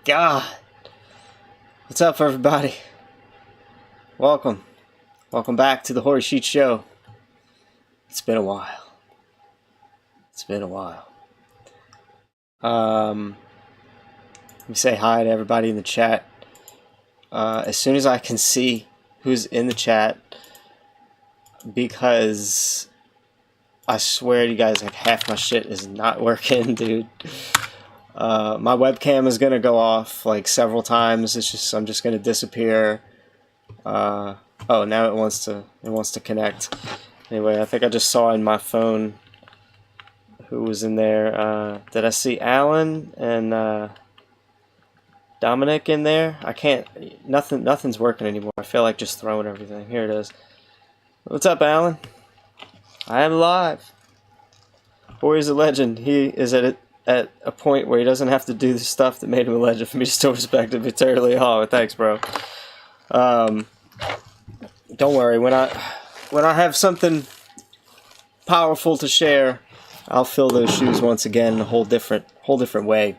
God. What's up, everybody? Welcome. Welcome back to the Horror Sheet Show. It's been a while. Let me say hi to everybody in the chat. As soon as I can see who's in the chat, because I swear to you guys, like, half my shit is not working, dude. My webcam is gonna go off like several times. I'm just gonna disappear. Oh, now it wants to connect. Anyway, I think I just saw in my phone who was in there. Did I see Alan and Dominic in there? I can't. Nothing's working anymore. I feel like just throwing everything. Here it is. What's up, Alan? I am live. Boy's a legend. He is at a point where he doesn't have to do the stuff that made him a legend for me to still respect him eternally. Oh, thanks, bro. Don't worry. When I have something powerful to share, I'll fill those shoes once again in a whole different way.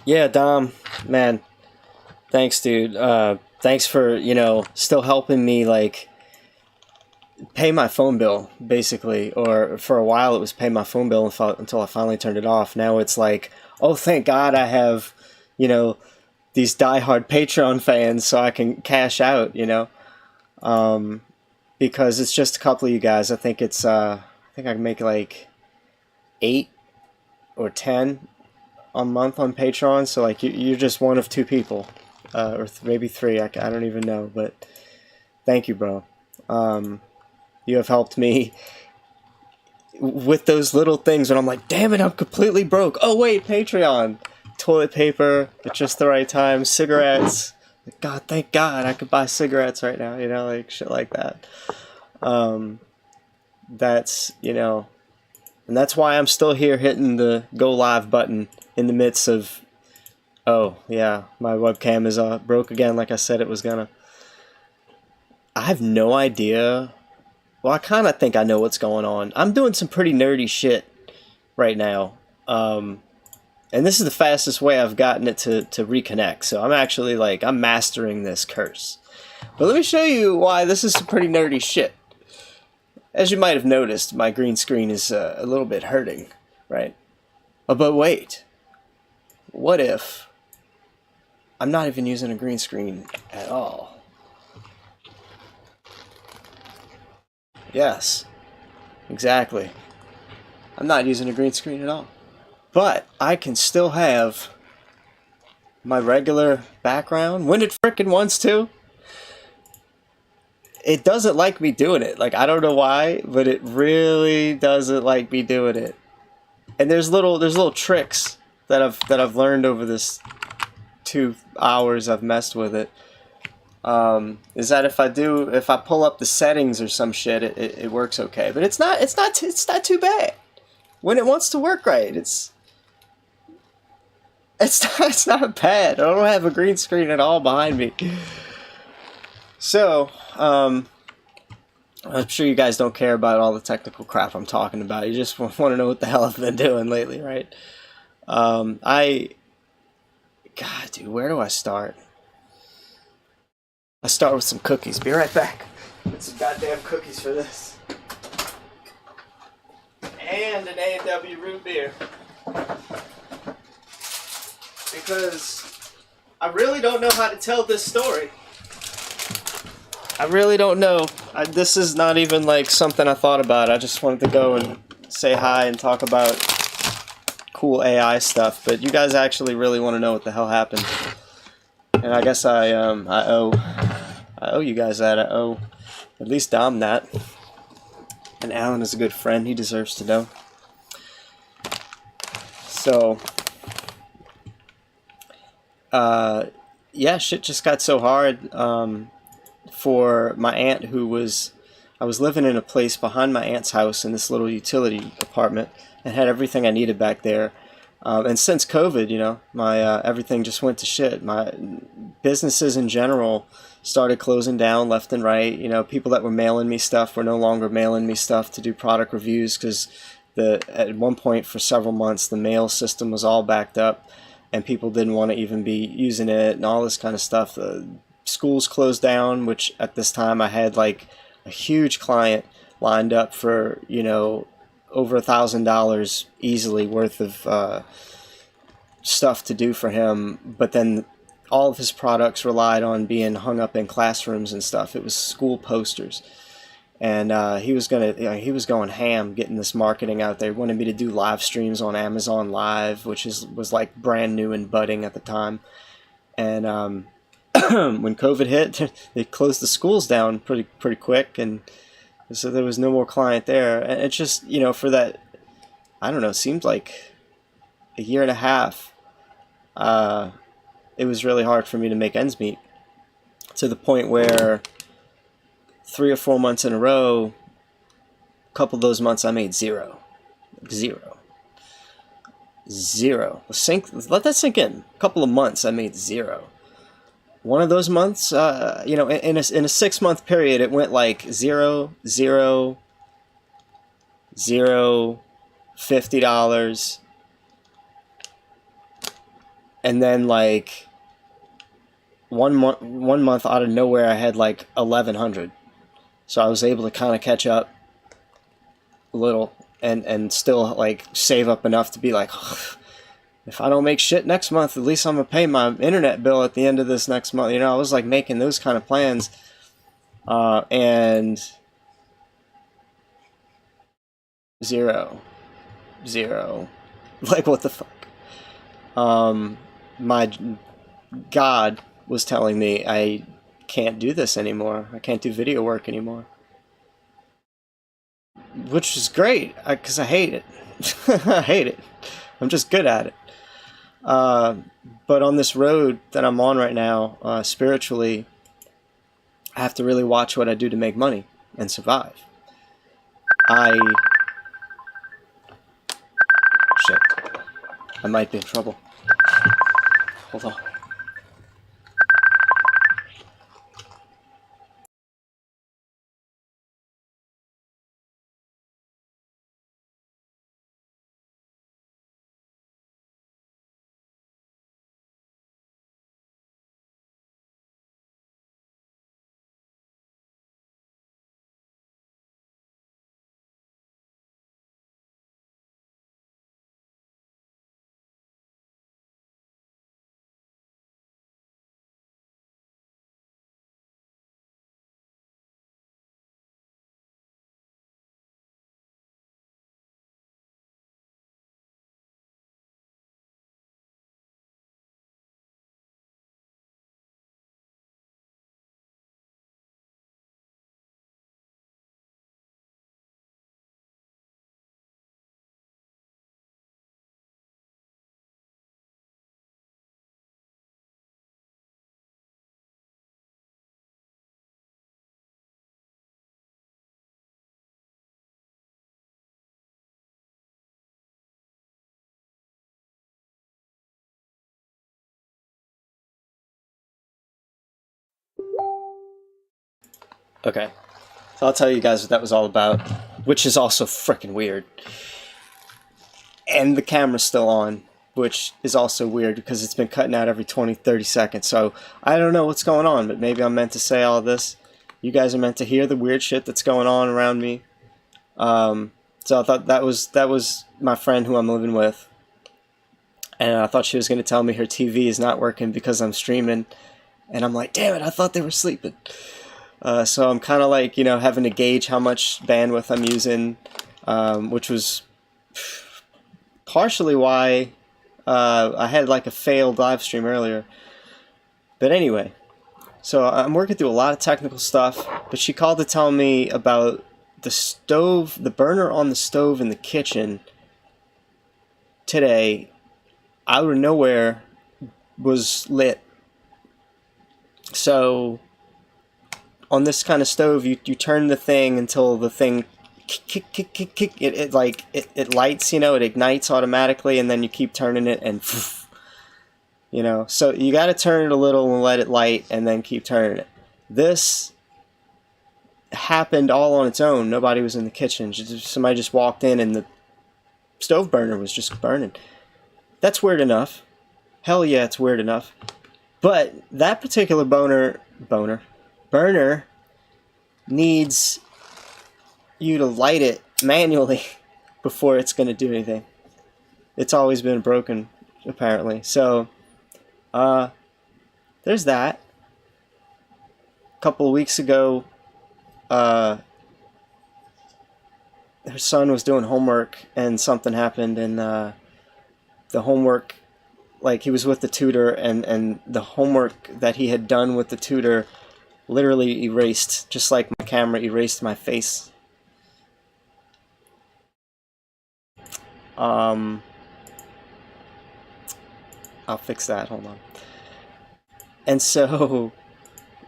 Yeah, Dom, man, thanks, dude. Thanks for, still helping me, like, pay my phone bill, basically. Or for a while it was pay my phone bill until I finally turned it off. Now it's like, oh, thank God I have, these diehard Patreon fans so I can cash out, because it's just a couple of you guys. I think I can make like 8 or 10 a month on Patreon. So like you're just one of 2 people, or maybe 3. I don't even know, but thank you, bro. You have helped me with those little things when I'm like, damn it, I'm completely broke. Oh wait, Patreon. Toilet paper at just the right time, cigarettes. God, thank God I could buy cigarettes right now, like shit like that. That's, and that's why I'm still here hitting the go live button in the midst of, oh yeah, my webcam is broke again like I said it was gonna. I have no idea. Well, I kind of think I know what's going on. I'm doing some pretty nerdy shit right now. And this is the fastest way I've gotten it to reconnect. So I'm actually I'm mastering this curse. But let me show you why this is some pretty nerdy shit. As you might have noticed, my green screen is a little bit hurting, right? But wait. What if I'm not even using a green screen at all? Yes, exactly. I'm not using a green screen at all. But I can still have my regular background when it frickin' wants to. It doesn't like me doing it. Like, I don't know why, but it really doesn't like me doing it. And there's little tricks that I've learned over this 2 hours I've messed with it. Is that if I pull up the settings or some shit, it works okay. But it's not too bad. When it wants to work right, it's not bad. I don't have a green screen at all behind me. So, I'm sure you guys don't care about all the technical crap I'm talking about. You just want to know what the hell I've been doing lately, right? God, dude, where do I start? I start with some cookies. Be right back. Get some goddamn cookies for this. And an A&W root beer. Because I really don't know how to tell this story. I really don't know. This is not even like something I thought about. I just wanted to go and say hi and talk about cool AI stuff. But you guys actually really want to know what the hell happened. And I guess I owe you guys that. I owe at least Dom that. And Alan is a good friend. He deserves to know. So, yeah, shit just got so hard for my aunt I was living in a place behind my aunt's house in this little utility apartment and had everything I needed back there. And since COVID, my everything just went to shit. My businesses in general started closing down left and right. People that were mailing me stuff were no longer mailing me stuff to do product reviews because at one point for several months the mail system was all backed up, and people didn't want to even be using it and all this kind of stuff. The schools closed down, which at this time I had like a huge client lined up for, you know, over $1,000 easily worth of stuff to do for him, but then all of his products relied on being hung up in classrooms and stuff. It was school posters, and he was going ham getting this marketing out there. He wanted me to do live streams on Amazon Live, which was like brand new and budding at the time. And when COVID hit, they closed the schools down pretty quick, and so there was no more client there. And it's just, you know, for that, I don't know, seemed like a year and a half, it was really hard for me to make ends meet, to the point where 3 or 4 months in a row, a couple of those months I made zero. Let that sink in. A couple of months I made zero. One of those months, you know, in a 6-month period, it went like 0, 0, 0, $50, and then like one month out of nowhere I had like 1,100. So I was able to kind of catch up a little and still like save up enough to be like, if I don't make shit next month, at least I'm gonna pay my internet bill at the end of this next month. You know, I was like making those kind of plans, and zero, like what the fuck. My God was telling me I can't do this anymore. I can't do video work anymore, which is great because I hate it. I hate it. I'm just good at it. But on this road that I'm on right now, spiritually, I have to really watch what I do to make money and survive. Shit. I might be in trouble. Hold on. Okay, so I'll tell you guys what that was all about, which is also freaking weird. And the camera's still on, which is also weird because it's been cutting out every 20-30 seconds. So I don't know what's going on, but maybe I'm meant to say all this. You guys are meant to hear the weird shit that's going on around me. So I thought that was my friend who I'm living with. And I thought she was going to tell me her TV is not working because I'm streaming. And I'm like, damn it, I thought they were sleeping. So I'm kind of like, you know, having to gauge how much bandwidth I'm using, which was partially why I had like a failed live stream earlier. But anyway, so I'm working through a lot of technical stuff, but she called to tell me about the stove, the burner on the stove in the kitchen today, out of nowhere, was lit. So on this kind of stove, you turn the thing until the thing it lights, you know, it ignites automatically, and then you keep turning it and you know, so you got to turn it a little and let it light and then keep turning it. This happened all on its own. Nobody was in the kitchen. Somebody just walked in and the stove burner was just burning. That's weird enough. Hell yeah, it's weird enough. But that particular burner needs you to light it manually before it's going to do anything. It's always been broken, apparently. So, there's that. A couple of weeks ago, her son was doing homework and something happened, and the homework, like, he was with the tutor, and the homework that he had done with the tutor literally erased, just like my camera erased my face. I'll fix that, hold on. And so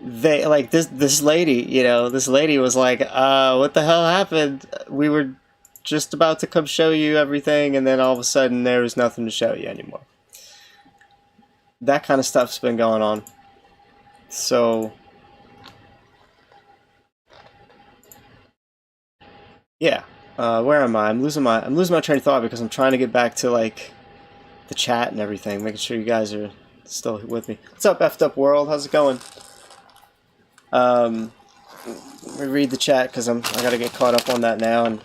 they, like, this lady, this lady was like, what the hell happened? We were just about to come show you everything, and then all of a sudden there was nothing to show you anymore. That kind of stuff's been going on. So yeah, where am I? I'm losing my train of thought because I'm trying to get back to, like, the chat and everything, making sure you guys are still with me. What's up, effed up world? How's it going? Let me read the chat because I gotta get caught up on that now and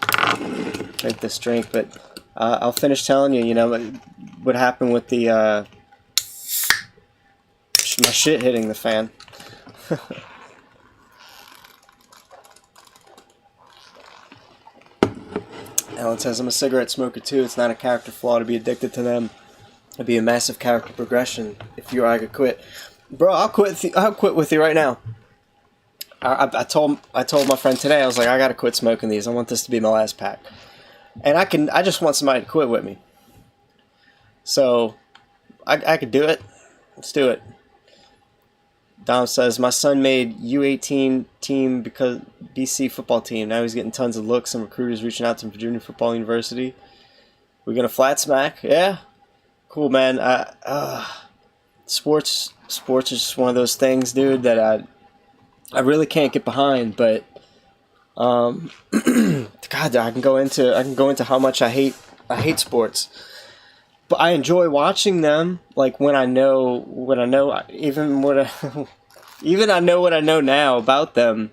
make this drink. But I'll finish telling you, what happened with the my shit hitting the fan. Alan says, I'm a cigarette smoker too. It's not a character flaw to be addicted to them. It'd be a massive character progression if you or I could quit. Bro, I'll quit with you right now. I told my friend today, I was like, I gotta quit smoking these. I want this to be my last pack. And I just want somebody to quit with me. So I could do it. Let's do it. Dom says, my son made U18 team because BC football team. Now he's getting tons of looks and recruiters reaching out to him for junior football university. We're gonna flat smack? Yeah? Cool, man. Sports is just one of those things, dude, that I really can't get behind, but God, I can go into how much I hate sports. But I enjoy watching them, like when I know what I know, even I know what I know now about them.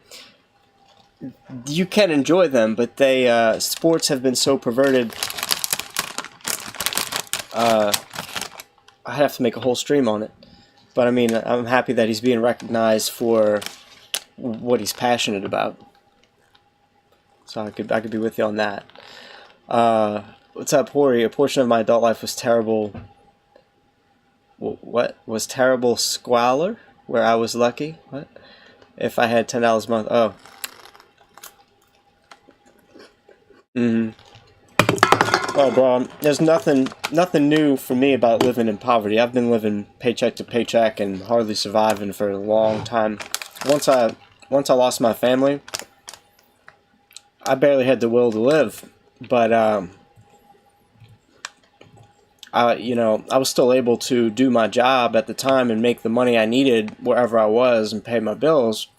You can enjoy them, but sports have been so perverted. I have to make a whole stream on it. But I mean, I'm happy that he's being recognized for what he's passionate about. So I could be with you on that. What's up, Hori? A portion of my adult life was terrible. What was terrible squalor? Where I was lucky? What? If I had $10 a month. Oh. Oh, bro, there's nothing new for me about living in poverty. I've been living paycheck to paycheck and hardly surviving for a long time. Once I lost my family, I barely had the will to live. But I was still able to do my job at the time and make the money I needed wherever I was and pay my bills.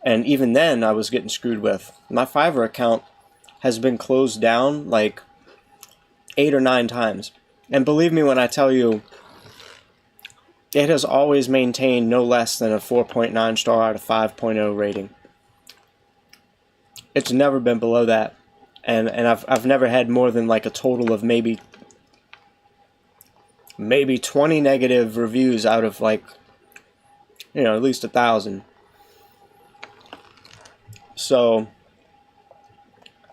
And even then, I was getting screwed with. My Fiverr account has been closed down like 8 or 9 times. And believe me when I tell you, it has always maintained no less than a 4.9 star out of 5.0 rating. It's never been below that. And I've never had more than like a total of maybe 20 negative reviews out of like, at least 1,000. So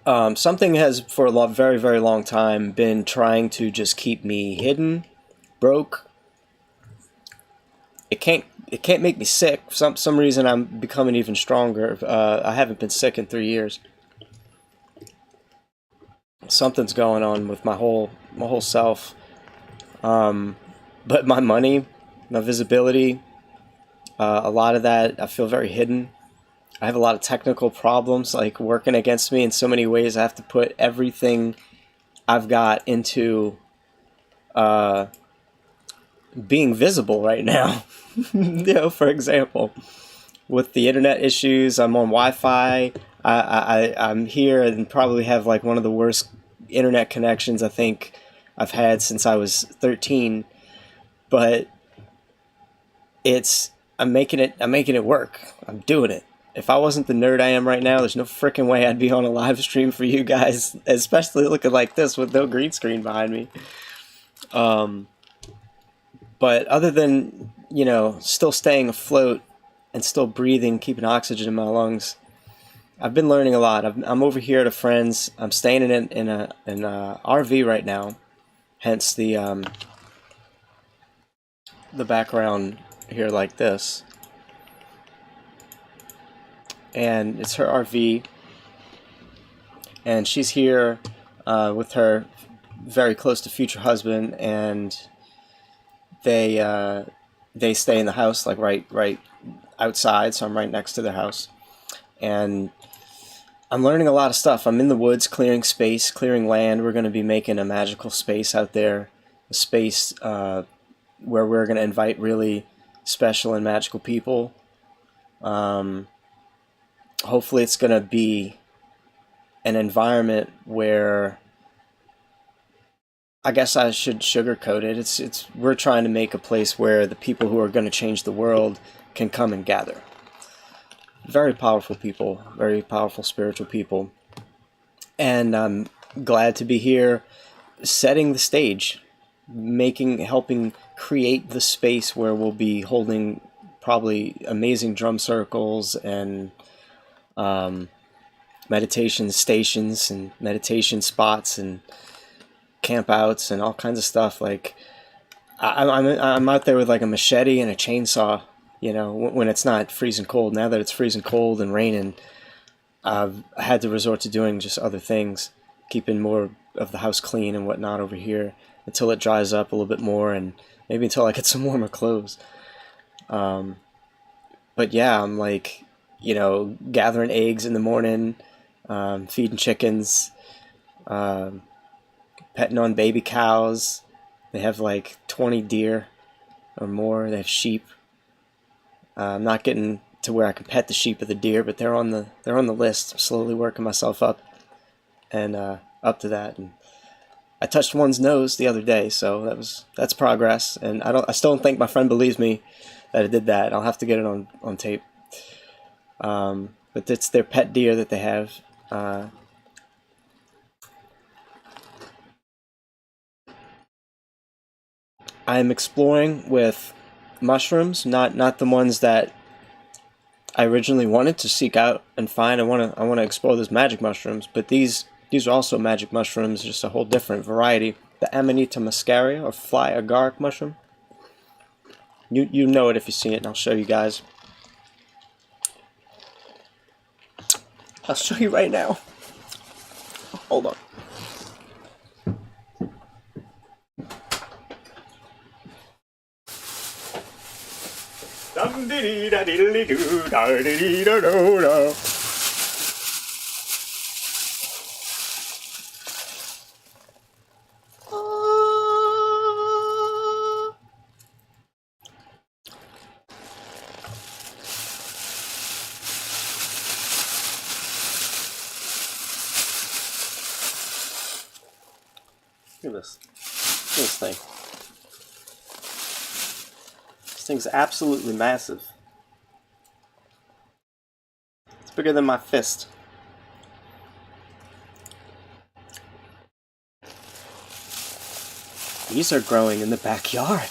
something has for a very, very long time been trying to just keep me hidden, broke. It can't make me sick. For some reason I'm becoming even stronger. I haven't been sick in 3 years. Something's going on with my whole self. But my money, my visibility, a lot of that, I feel very hidden. I have a lot of technical problems, like, working against me in so many ways. I have to put everything I've got into being visible right now. For example, with the internet issues, I'm on Wi-Fi. I'm here and probably have like one of the worst internet connections I think I've had since I was 13, but I'm making it work. I'm doing it. If I wasn't the nerd I am right now, there's no freaking way I'd be on a live stream for you guys, especially looking like this with no green screen behind me. But other than, still staying afloat and still breathing, keeping oxygen in my lungs, I've been learning a lot. I'm over here at a friend's. I'm staying in a RV right now, hence the background here like this. And it's her RV, and she's here with her very close to future husband, and they stay in the house, like right outside, so I'm right next to their house. And I'm learning a lot of stuff. I'm in the woods clearing space, clearing land. We're going to be making a magical space out there, a space where we're going to invite really special and magical people. Hopefully it's going to be an environment where, I guess I should sugarcoat it. We're trying to make a place where the people who are going to change the world can come and gather. Very powerful people, very powerful spiritual people. And I'm glad to be here setting the stage, helping create the space where we'll be holding probably amazing drum circles and meditation stations and meditation spots and campouts and all kinds of stuff. Like I'm out there with like a machete and a chainsaw, when it's not freezing cold. Now that it's freezing cold and raining, I've had to resort to doing just other things, keeping more of the house clean and whatnot over here until it dries up a little bit more, and maybe until I get some warmer clothes. But yeah, I'm like, gathering eggs in the morning, feeding chickens, petting on baby cows. They have like 20 deer or more. They have sheep. I'm not getting to where I can pet the sheep or the deer, but they're on the list. I'm slowly working myself up and up to that. And I touched one's nose the other day, so that's progress. And I still don't think my friend believes me that I did that. I'll have to get it on tape. But it's their pet deer that they have. I'm exploring with mushrooms, not the ones that I originally wanted to seek out and find. I want to explore those magic mushrooms, but these are also magic mushrooms, just a whole different variety. The Amanita muscaria, or fly agaric mushroom. You know it if you see it, and I'll show you guys. I'll show you right now. Hold on. Look at this. Look at this thing. This thing's absolutely massive. It's bigger than my fist. These are growing in the backyard.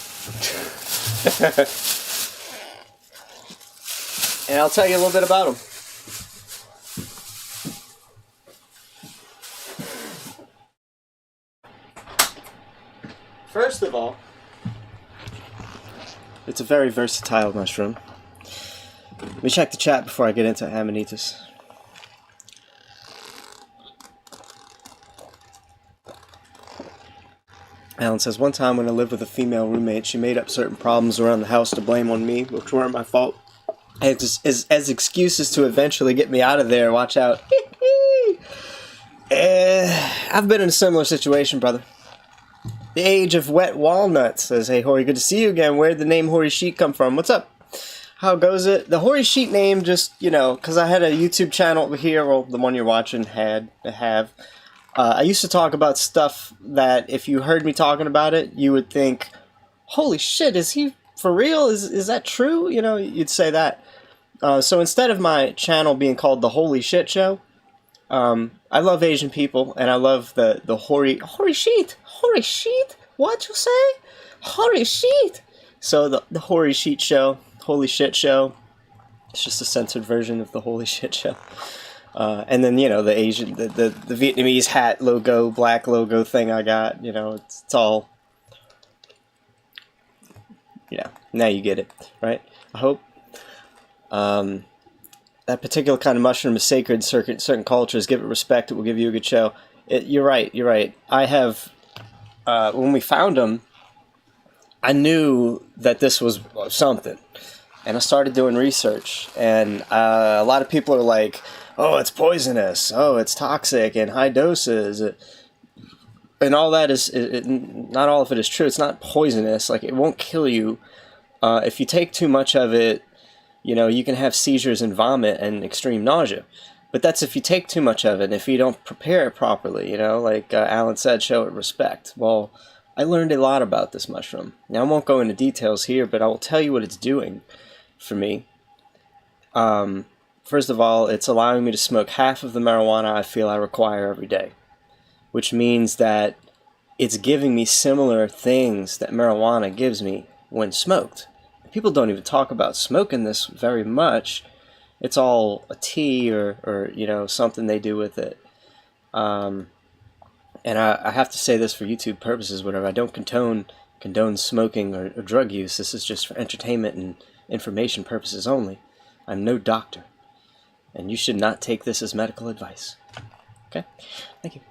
And I'll tell you a little bit about them. First of all, it's a very versatile mushroom. Let me check the chat before I get into Amanitas. Alan says, one time when I lived with a female roommate, she made up certain problems around the house to blame on me, which weren't my fault. As excuses to eventually get me out of there. Watch out. I've been in a similar situation, brother. The age of wet walnuts says, hey, Hori, good to see you again. Where'd the name Hori Sheet come from? What's up? How goes it? The Hori Sheet name just, because I had a YouTube channel over here, well, the one you're watching have. I used to talk about stuff that if you heard me talking about it, you would think, holy shit, is he for real? Is that true? You know, you'd say that. So instead of my channel being called The Holy Shit Show, I love Asian people, and I love the hoary sheet. What you say? Hoary sheet. So the Hoary Sheet Show, Holy Shit Show. It's just a censored version of the Holy Shit Show. And then, you know, the Asian, the Vietnamese hat logo, black logo thing I got, you know, it's all, yeah, now you get it, right? I hope. That particular kind of mushroom is sacred in certain cultures. Give it respect, it will give you a good show. You're right. I have, when we found them, I knew that this was something. And I started doing research. And a lot of people are like, oh, it's poisonous. Oh, it's toxic in high doses. And all that is, not all of it is true. It's not poisonous. Like, it won't kill you. If you take too much of it, you know, you can have seizures and vomit and extreme nausea. But that's if you take too much of it and if you don't prepare it properly, you know, like Alan said, show it respect. Well, I learned a lot about this mushroom. Now, I won't go into details here, but I will tell you what it's doing for me. First of all, it's allowing me to smoke half of the marijuana I feel I require every day, which means that it's giving me similar things that marijuana gives me when smoked. People don't even talk about smoking this very much. It's all a tea or you know, something they do with it. And I have to say this for YouTube purposes, whatever. I don't condone smoking or drug use. This is just for entertainment and information purposes only. I'm no doctor. And you should not take this as medical advice. Okay? Thank you.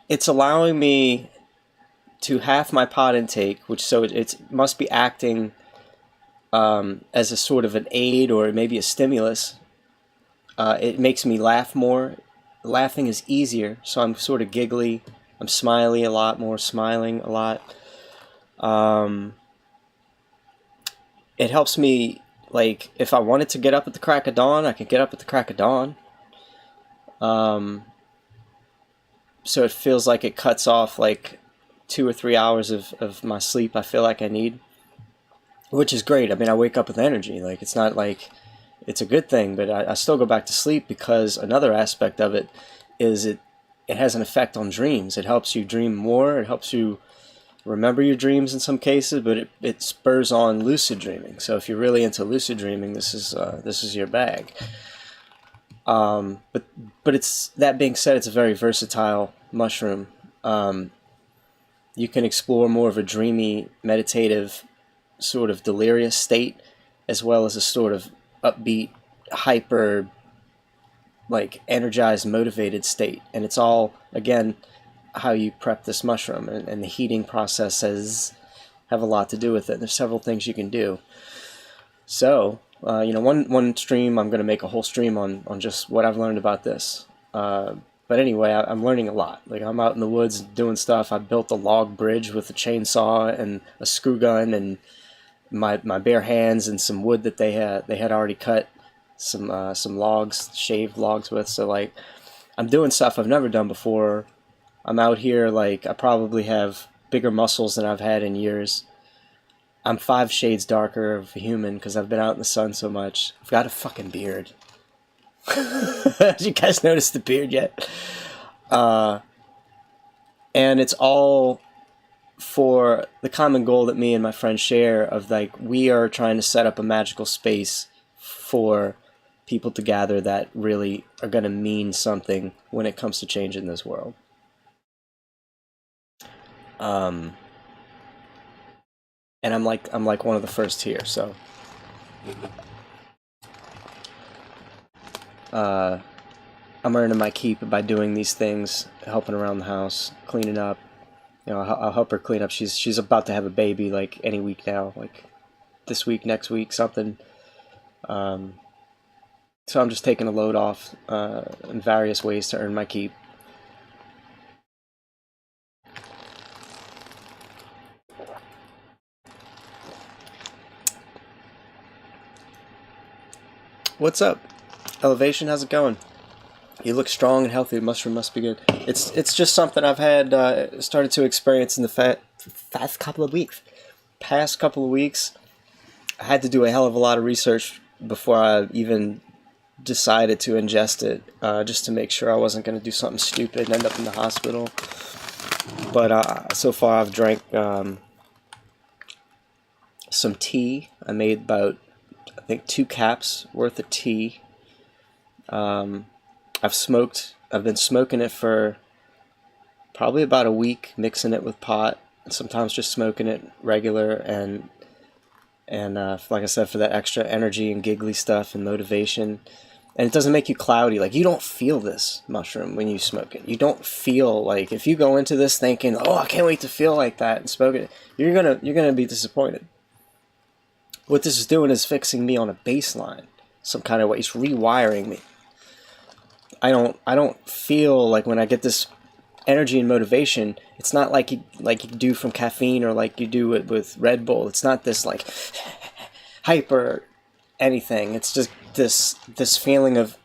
It's allowing me to half my pot intake, which so it must be acting as a sort of an aid or maybe a stimulus. It makes me laugh more. Laughing is easier, so I'm sort of giggly. I'm smiley a lot more, smiling a lot. It helps me, like, if I wanted to get up at the crack of dawn, I can get up at the crack of dawn. So it feels like it cuts off, like, 2 or 3 hours of my sleep I feel like I need, which is great. I mean, I wake up with energy. Like, it's not like it's a good thing, but I still go back to sleep because another aspect of it is it has an effect on dreams. It helps you dream more. It helps you remember your dreams in some cases, but it spurs on lucid dreaming. So if you're really into lucid dreaming, this is your bag. But it's, that being said, it's a very versatile mushroom. You can explore more of a dreamy, meditative, sort of delirious state, as well as a sort of upbeat, hyper, like energized, motivated state. And it's all, again, how you prep this mushroom, and the heating processes have a lot to do with it. There's several things you can do. So, you know, one stream, I'm going to make a whole stream on just what I've learned about this. But anyway, I'm learning a lot. Like, I'm out in the woods doing stuff. I built a log bridge with a chainsaw and a screw gun and my bare hands and some wood that they had already cut some logs, shaved logs with. So, like, I'm doing stuff I've never done before. I'm out here, like, I probably have bigger muscles than I've had in years. I'm 5 shades darker of a human because I've been out in the sun so much. I've got a fucking beard. Did you guys notice the beard yet? And it's all for the common goal that me and my friends share of, like, we are trying to set up a magical space for people to gather that really are going to mean something when it comes to changing this world. And I'm like one of the first here, so I'm earning my keep by doing these things, helping around the house, cleaning up. You know, I'll help her clean up. She's about to have a baby, like, any week now, like this week, next week, something. So I'm just taking a load off in various ways to earn my keep. What's up? Elevation, how's it going? You look strong and healthy. The mushroom must be good. It's just something I've had started to experience in the past couple of weeks. Past couple of weeks, I had to do a hell of a lot of research before I even decided to ingest it, just to make sure I wasn't going to do something stupid and end up in the hospital. But so far I've drank some tea. I made about, I think, 2 caps worth of tea. I've been smoking it for probably about a week, mixing it with pot, and sometimes just smoking it regular, and like I said, for that extra energy and giggly stuff and motivation. And it doesn't make you cloudy. Like, you don't feel this mushroom when you smoke it. You don't feel like, if you go into this thinking, oh, I can't wait to feel like that and smoke it, you're gonna be disappointed. What this is doing is fixing me on a baseline, some kind of way. It's rewiring me. I don't feel like, when I get this energy and motivation, it's not like you do from caffeine or like you do it with Red Bull. It's not this like hyper anything. It's just this feeling of,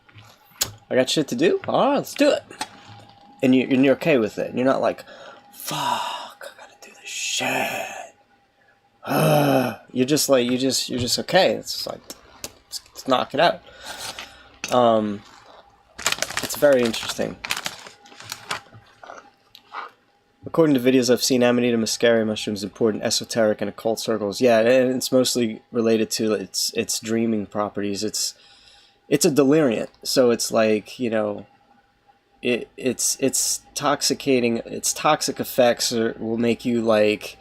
I got shit to do. All right, let's do it. And you're okay with it. And you're not like, fuck, I gotta do this shit. You're just like, you're just okay. It's like, let's knock it out. It's very interesting. According to videos I've seen, Amanita muscaria mushrooms important esoteric and occult circles. Yeah, and it's mostly related to its dreaming properties. It's a deliriant, so it's like, you know, it's toxicating. Its toxic effects will make you like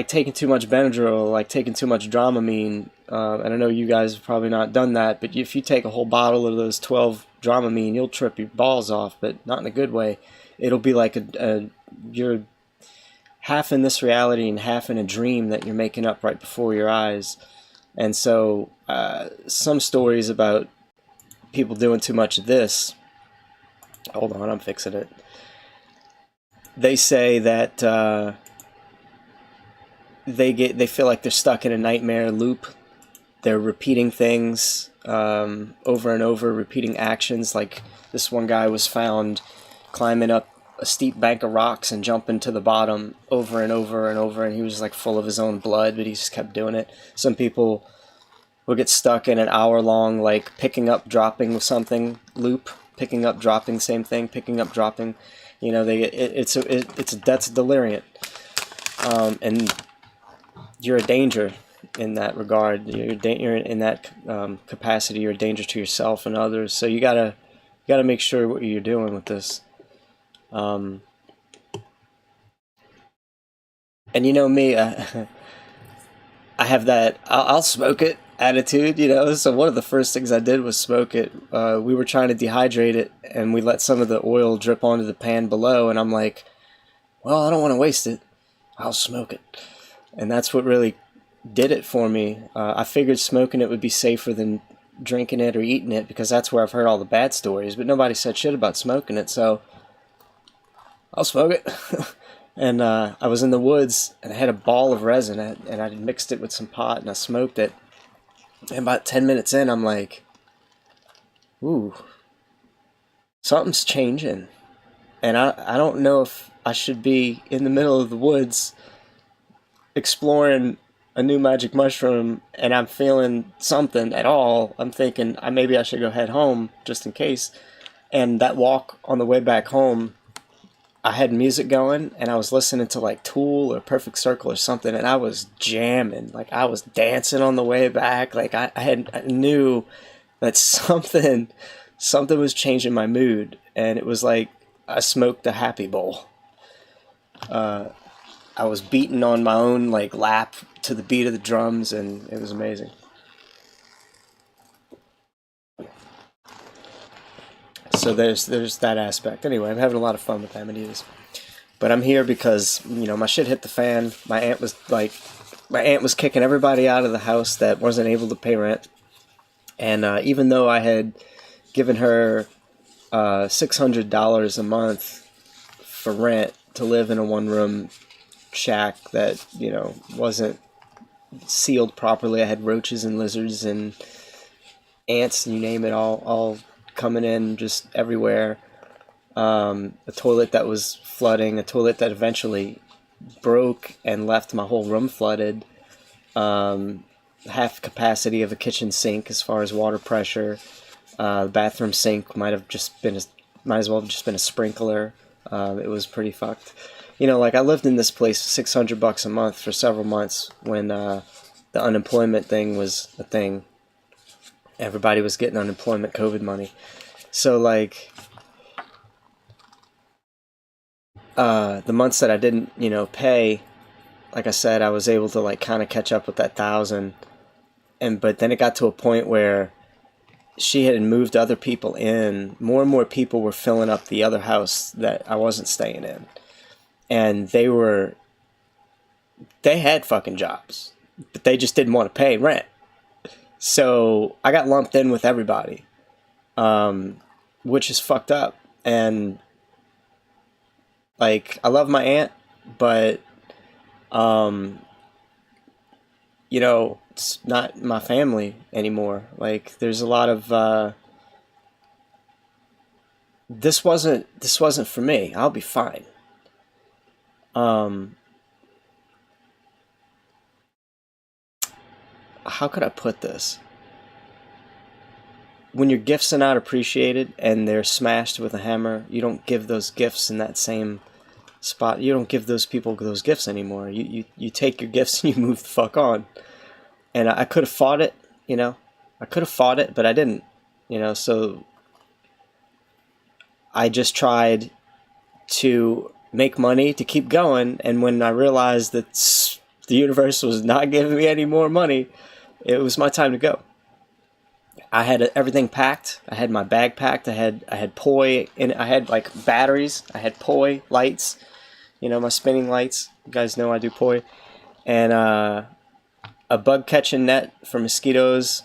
taking too much Benadryl, like taking too much Dramamine. And I know you guys have probably not done that, but if you take a whole bottle of those 12 Dramamine, you'll trip your balls off, but not in a good way. It'll be like you're half in this reality and half in a dream that you're making up right before your eyes. And so some stories about people doing too much of this, hold on, I'm fixing it. They say that they feel like they're stuck in a nightmare loop. They're repeating things over and over, repeating actions. Like, this one guy was found climbing up a steep bank of rocks and jumping to the bottom over and over and over, and he was like full of his own blood, but he just kept doing it. Some people will get stuck in an hour-long, like, picking up, dropping something loop, picking up, dropping, same thing, picking up, dropping. You know, that's deliriant, and you're a danger in that regard. You're in that capacity. You're a danger to yourself and others. So you gotta make sure what you're doing with this. And you know me, I have that I'll smoke it attitude, you know. So one of the first things I did was smoke it. We were trying to dehydrate it, and we let some of the oil drip onto the pan below, and I'm like, well, I don't want to waste it. I'll smoke it. And that's what really did it for me. I figured smoking it would be safer than drinking it or eating it, because that's where I've heard all the bad stories, but nobody said shit about smoking it, so I'll smoke it. And I was in the woods, and I had a ball of resin, and I mixed it with some pot, and I smoked it. And about 10 minutes in, I'm like, ooh, something's changing. And I don't know if I should be in the middle of the woods exploring a new magic mushroom and I'm feeling something at all. I'm thinking maybe I should go head home just in case. And that walk on the way back home, I had music going, and I was listening to like Tool or Perfect Circle or something, and I was jamming. Like, I was dancing on the way back. Like, I knew that something was changing my mood, and it was like I smoked a happy bowl. I was beating on my own like lap to the beat of the drums, and it was amazing. So there's that aspect. Anyway, I'm having a lot of fun with Amanitas. But I'm here because, you know, my shit hit the fan. My aunt was kicking everybody out of the house that wasn't able to pay rent. And even though I had given her $600 a month for rent to live in a one-room shack that, you know, wasn't sealed properly. I had roaches and lizards and ants, you name it, all coming in just everywhere. A toilet that was flooding, a toilet that eventually broke and left my whole room flooded. Half capacity of a kitchen sink as far as water pressure. The bathroom sink might as well have just been a sprinkler. It was pretty fucked. Like I lived in this place $600 a month for several months when the unemployment thing was a thing. Everybody was getting unemployment COVID money. So like the months that I didn't, pay, like I said, I was able to like kind of catch up with that 1,000. But then it got to a point where she had moved other people in. More and more people were filling up the other house that I wasn't staying in. And they had fucking jobs, but they just didn't want to pay rent. So I got lumped in with everybody, which is fucked up. And like, I love my aunt, but, it's not my family anymore. Like, there's a lot of, this wasn't for me. I'll be fine. How could I put this? When your gifts are not appreciated and they're smashed with a hammer, you don't give those gifts in that same spot. You don't give those people those gifts anymore. You take your gifts and you move the fuck on. And I could have fought it, I could have fought it, but I didn't, so I just tried to make money to keep going. And when I realized that the universe was not giving me any more money, it was my time to go. I had everything packed. I had my bag packed. I had poi in it. I had like batteries. I had poi lights, my spinning lights. You guys know I do poi. And a bug catching net for mosquitoes.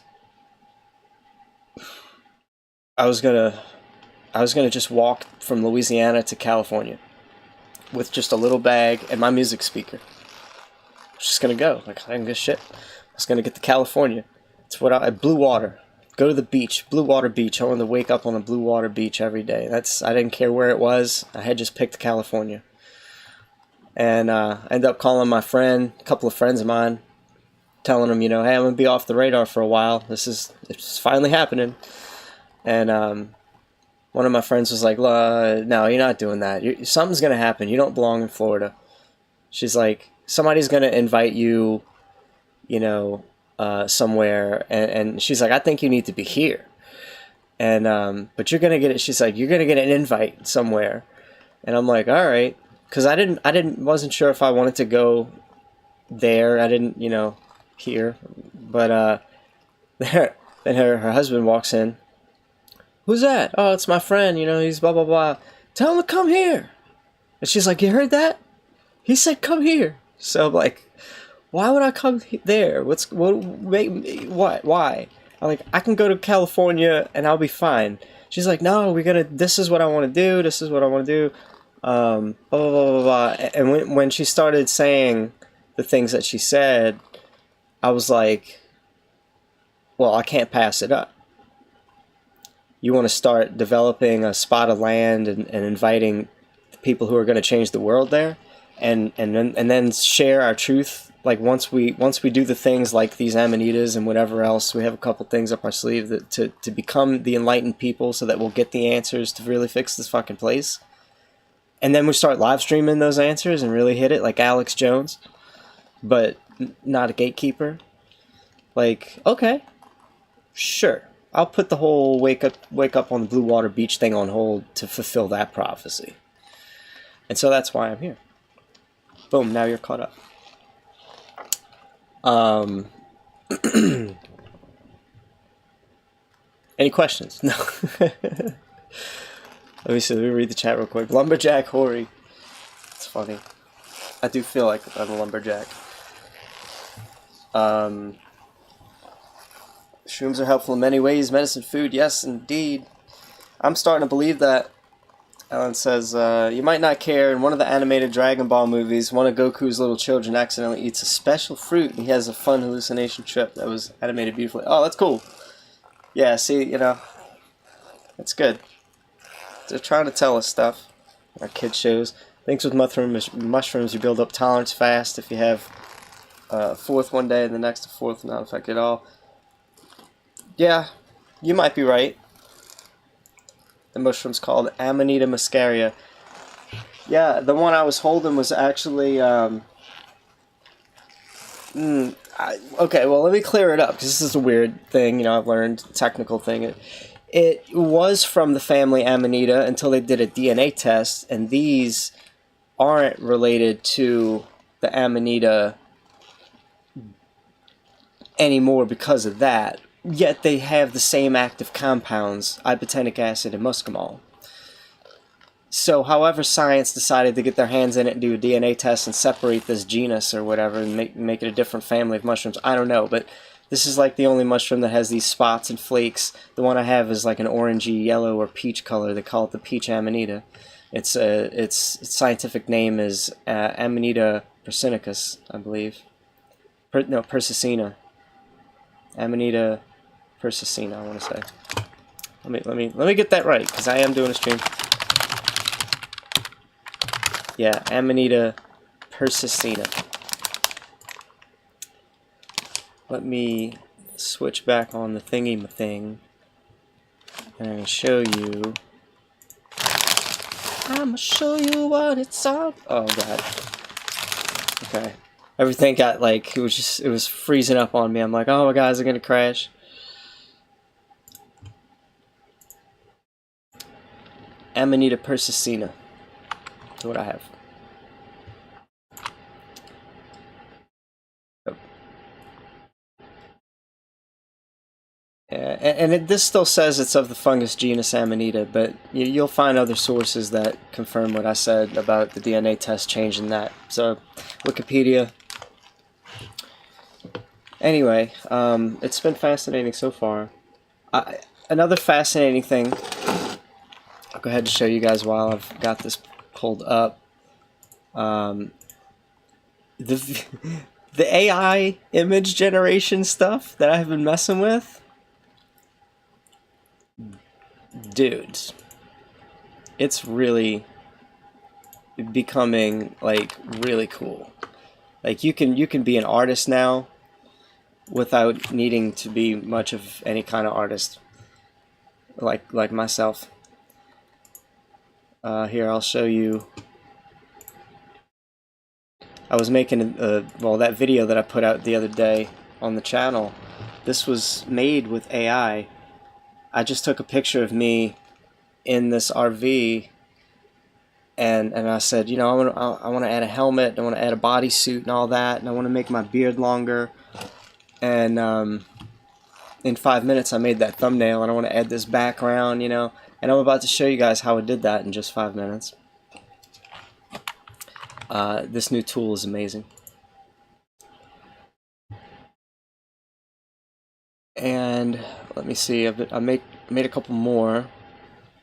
I was gonna just walk from Louisiana to California with just a little bag and my music speaker. I was just gonna go. Like, I didn't give a shit. I was gonna get to California. It's Blue Water. Go to the beach, Blue Water Beach. I wanted to wake up on the Blue Water Beach every day. I didn't care where it was. I had just picked California. And I ended up calling my friend, a couple of friends of mine, telling them, hey, I'm going to be off the radar for a while. It's finally happening. And one of my friends was like, no, you're not doing that. Something's going to happen. You don't belong in Florida. She's like, somebody's going to invite you, somewhere. And she's like, I think you need to be here. And but you're going to get it. She's like, you're going to get an invite somewhere. And I'm like, all right. Because wasn't sure if I wanted to go there. I didn't, here. But then her husband walks in. Who's that? Oh, it's my friend, he's blah, blah, blah. Tell him to come here. And she's like, you heard that? He said, come here. So I'm like, why would I come there? Why? I'm like, I can go to California and I'll be fine. She's like, no, this is what I want to do. This is what I want to do. Blah, blah, blah, blah, blah. And when she started saying the things that she said, I was like, well, I can't pass it up. You want to start developing a spot of land and inviting people who are going to change the world there, and then share our truth. Like once we do the things like these Amanitas and whatever else, we have a couple things up our sleeve to become the enlightened people, so that we'll get the answers to really fix this fucking place. And then we start live streaming those answers and really hit it like Alex Jones, but not a gatekeeper. Like, okay, sure. I'll put the whole wake up on the Blue Water Beach thing on hold to fulfill that prophecy. And so that's why I'm here. Boom, now you're caught up. Any questions? No. Let me read the chat real quick. Lumberjack Hori. It's funny. I do feel like I'm a lumberjack. Shrooms are helpful in many ways. Medicine, food, yes, indeed. I'm starting to believe that. Alan says, you might not care, in one of the animated Dragon Ball movies, one of Goku's little children accidentally eats a special fruit, and he has a fun hallucination trip that was animated beautifully. Oh, that's cool. Yeah, see, you know, it's good. They're trying to tell us stuff. Our kid shows. Things with mushrooms, you build up tolerance fast. If you have a fourth one day and the next a fourth not affected at all. Yeah, you might be right. The mushroom's called Amanita muscaria. Yeah, the one I was holding was actually okay, well, let me clear it up because this is a weird thing. You know, I've learned technical thing. It was from the family Amanita until they did a DNA test, and these aren't related to the Amanita anymore because of that. Yet they have the same active compounds, ibotenic acid and muscimol. So, however, science decided to get their hands in it and do a DNA test and separate this genus or whatever and make it a different family of mushrooms, I don't know. But this is like the only mushroom that has these spots and flakes. The one I have is like an orangey yellow or peach color. They call it the peach amanita. Its scientific name is Amanita persinicus, I believe. No, persicina. Amanita persicina, I want to say. Let me get that right because I am doing a stream. Yeah, Amanita persicina. Let me switch back on the thingy-ma-thing and show you. I'ma show you what it's all. Oh god. Okay. Everything got like it was freezing up on me. I'm like, oh my god, is it gonna crash? Amanita persicina. That's what I have. This still says it's of the fungus genus Amanita, but you'll find other sources that confirm what I said about the DNA test changing that. So, Wikipedia. Anyway, it's been fascinating so far. Another fascinating thing, I'll go ahead and show you guys while I've got this pulled up. The AI image generation stuff that I've been messing with. Dudes, it's really becoming like really cool. Like you can be an artist now without needing to be much of any kind of artist like myself. Here, I'll show you. I was making well, that video that I put out the other day on the channel. This was made with AI. I just took a picture of me in this RV, and I said, you know, I want to add a helmet, I want to add a bodysuit and all that, and I want to make my beard longer. And in 5 minutes, I made that thumbnail, and I want to add this background, you know. And I'm about to show you guys how I did that in just 5 minutes. This new tool is amazing. And let me see, I made a couple more.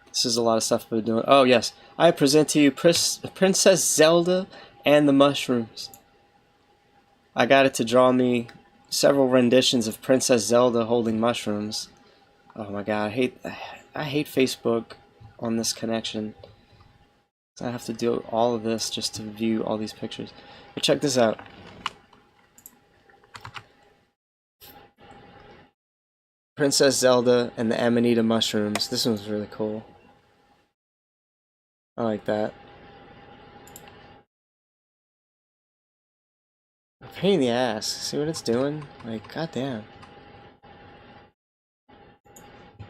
This is a lot of stuff I've been doing. Oh yes, I present to you Princess Zelda and the Mushrooms. I got it to draw me several renditions of Princess Zelda holding mushrooms. Oh my god, I hate Facebook on this connection. I have to do all of this just to view all these pictures. But check this out. Princess Zelda and the Amanita mushrooms. This one's really cool. I like that. A pain in the ass. See what it's doing? Like, goddamn.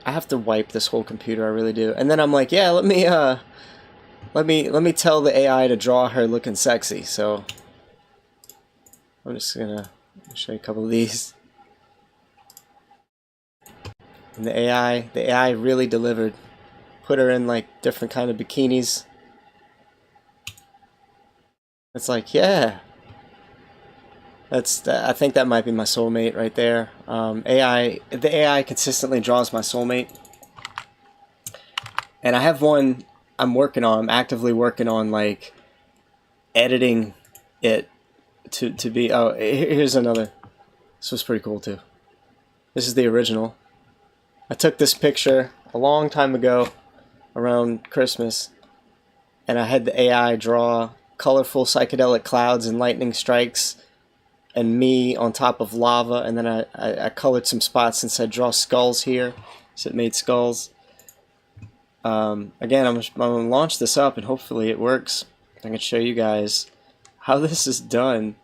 I have to wipe this whole computer, I really do. And then I'm like, yeah, let me tell the AI to draw her looking sexy. So I'm just gonna show you a couple of these. And the AI really delivered. Put her in like different kind of bikinis. It's like, yeah. I think that might be my soulmate right there. The AI consistently draws my soulmate. And I have one I'm working on. I'm actively working on like editing it to be. Oh, here's another. This was pretty cool too. This is the original. I took this picture a long time ago around Christmas, and I had the AI draw colorful psychedelic clouds and lightning strikes and me on top of lava, and then I colored some spots and said draw skulls here, so it made skulls. Again, I'm going to launch this up and hopefully it works. I can show you guys how this is done,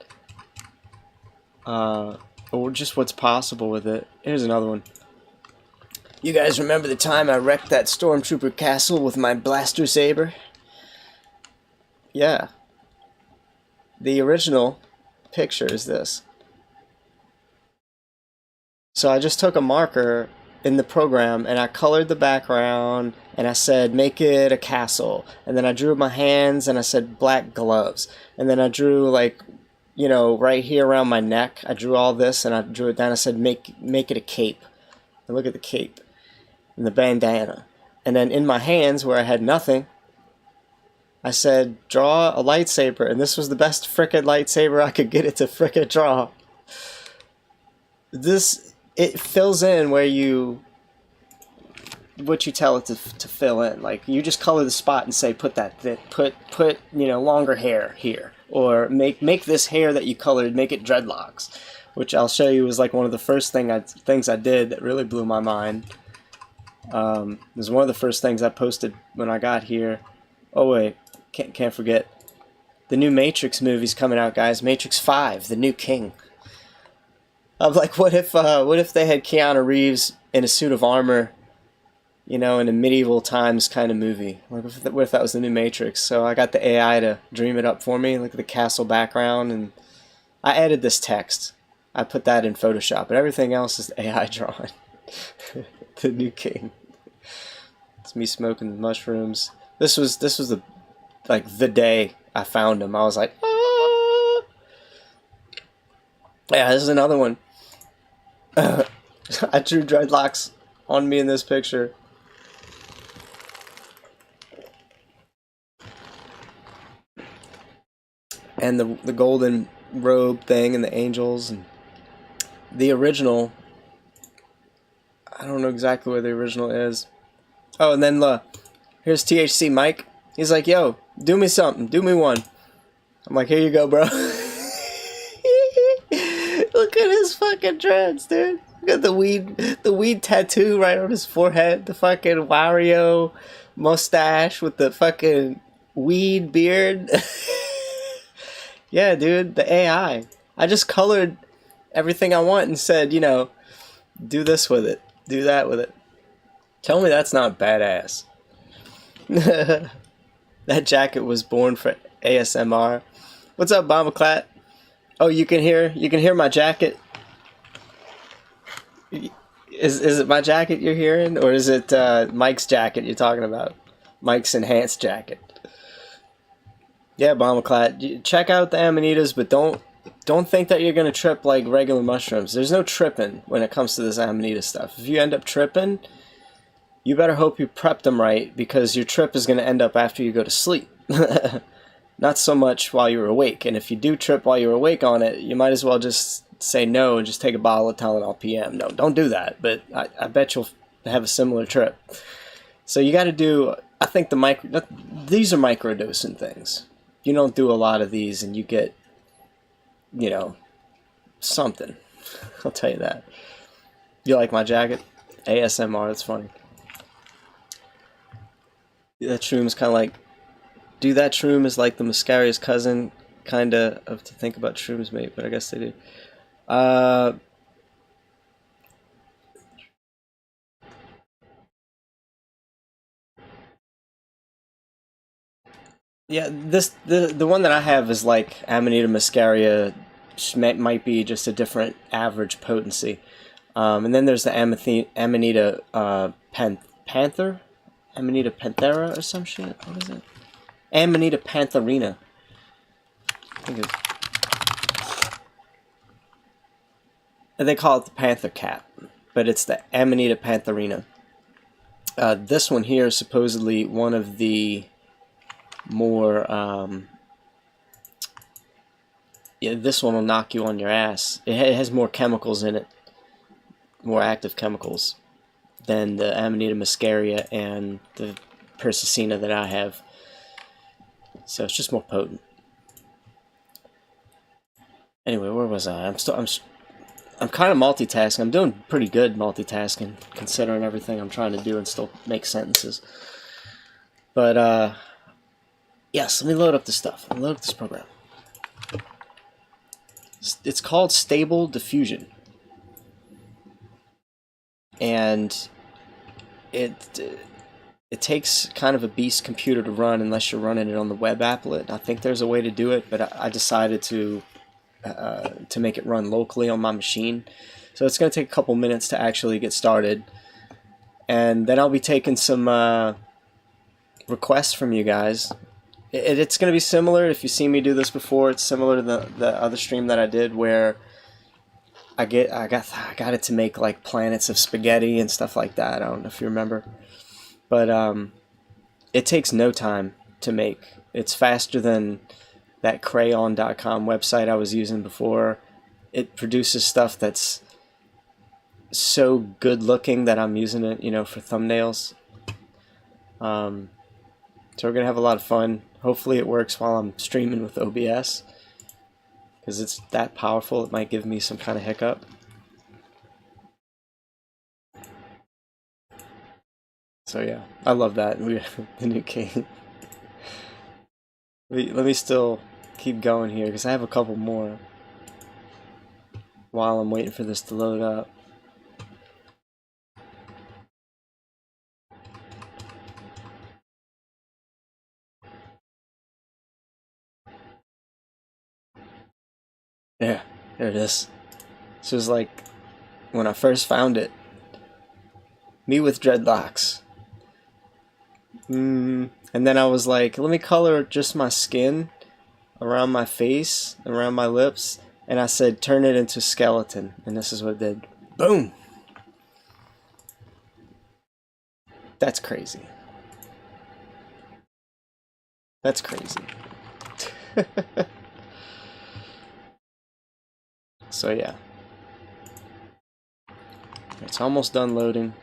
or just what's possible with it. Here's another one. You guys remember the time I wrecked that Stormtrooper castle with my blaster saber? Yeah. The original picture is this. So I just took a marker in the program and I colored the background and I said make it a castle, and then I drew my hands and I said black gloves, and then I drew, like, you know, right here around my neck I drew all this and I drew it down. I said make it a cape, and look at the cape and the bandana, and then in my hands where I had nothing I said draw a lightsaber, and this was the best frickin' lightsaber I could get it to frickin' draw. It fills in where what you tell it to fill in. Like, you just color the spot and say put you know, longer hair here, or make this hair that you colored, make it dreadlocks, which I'll show you was like one of the first things I did that really blew my mind. It was one of the first things I posted when I got here. Oh wait, can't forget the new Matrix movie's coming out, guys. Matrix 5, The New King. I'm like, what if they had Keanu Reeves in a suit of armor, you know, in a medieval times kind of movie? Like, what if that was the new Matrix? So I got the AI to dream it up for me. Look at the castle background, and I added this text. I put that in Photoshop, but everything else is AI drawn. The New King. It's me smoking mushrooms. This was the day I found him. I was like, ah! Yeah, this is another one. I drew dreadlocks on me in this picture. And the golden robe thing and the angels, and the original, I don't know exactly where the original is. Oh, and then here's THC Mike. He's like, yo, do me something, do me one. I'm like, here you go, bro. Look at his fucking dreads, dude. Look at the weed tattoo right on his forehead. The fucking Wario mustache with the fucking weed beard. Yeah, dude, the AI. I just colored everything I want and said, you know, do this with it, do that with it. Tell me that's not badass. That jacket was born for ASMR. What's up, Bombaclat? Oh, you can hear my jacket. Is it my jacket you're hearing, or is it Mike's jacket you're talking about? Mike's enhanced jacket. Yeah, Bombaclat. Check out the Amanitas, but don't think that you're gonna trip like regular mushrooms. There's no tripping when it comes to this Amanita stuff. If you end up tripping, you better hope you prepped them right, because your trip is gonna end up after you go to sleep. Not so much while you're awake. And if you do trip while you're awake on it, you might as well just say no and just take a bottle of Tylenol PM. No, don't do that. But I bet you'll have a similar trip. So you got to do, I think these are microdosing things. You don't do a lot of these and you get, you know, something. I'll tell you that. You like my jacket? ASMR, that's funny. That shroom's kind of like, dude, that shroom is like the Muscaria's cousin, kind of to think about shrooms, mate, but I guess they do. Yeah, the one that I have is like Amanita muscaria, might be just a different average potency. And then there's the Amanita Panther? Amanita Panthera or some shit? What is it? Amanita Pantherina. I think they call it the Panther Cat, but it's the Amanita Pantherina. This one here is supposedly one of the more, yeah, this one will knock you on your ass. It has more chemicals in it, more active chemicals. than the Amanita muscaria and the Persicina that I have. So it's just more potent. Anyway, where was I? I'm kind of multitasking. I'm doing pretty good multitasking, considering everything I'm trying to do and still make sentences. But, yes, let me load up this stuff. Let me load up this program. It's called Stable Diffusion. And it takes kind of a beast computer to run unless you're running it on the web applet. I think there's a way to do it, but I decided to make it run locally on my machine. So it's going to take a couple minutes to actually get started. And then I'll be taking some requests from you guys. It's going to be similar. If you've seen me do this before, it's similar to the other stream that I did where I got it to make like planets of spaghetti and stuff like that. I don't know if you remember. But it takes no time to make. It's faster than that crayon.com website I was using before. It produces stuff that's so good looking that I'm using it, for thumbnails. So we're gonna have a lot of fun. Hopefully it works while I'm streaming with OBS, because it's that powerful. It might give me some kind of hiccup. So yeah, I love that. The new king. Let me still keep going here because I have a couple more while I'm waiting for this to load up. Yeah, there it is. This was like when I first found it. Me with dreadlocks. And then I was like, let me color just my skin around my face, around my lips, and I said turn it into skeleton, and this is what it did. Boom! That's crazy. That's crazy. So yeah. It's almost done loading.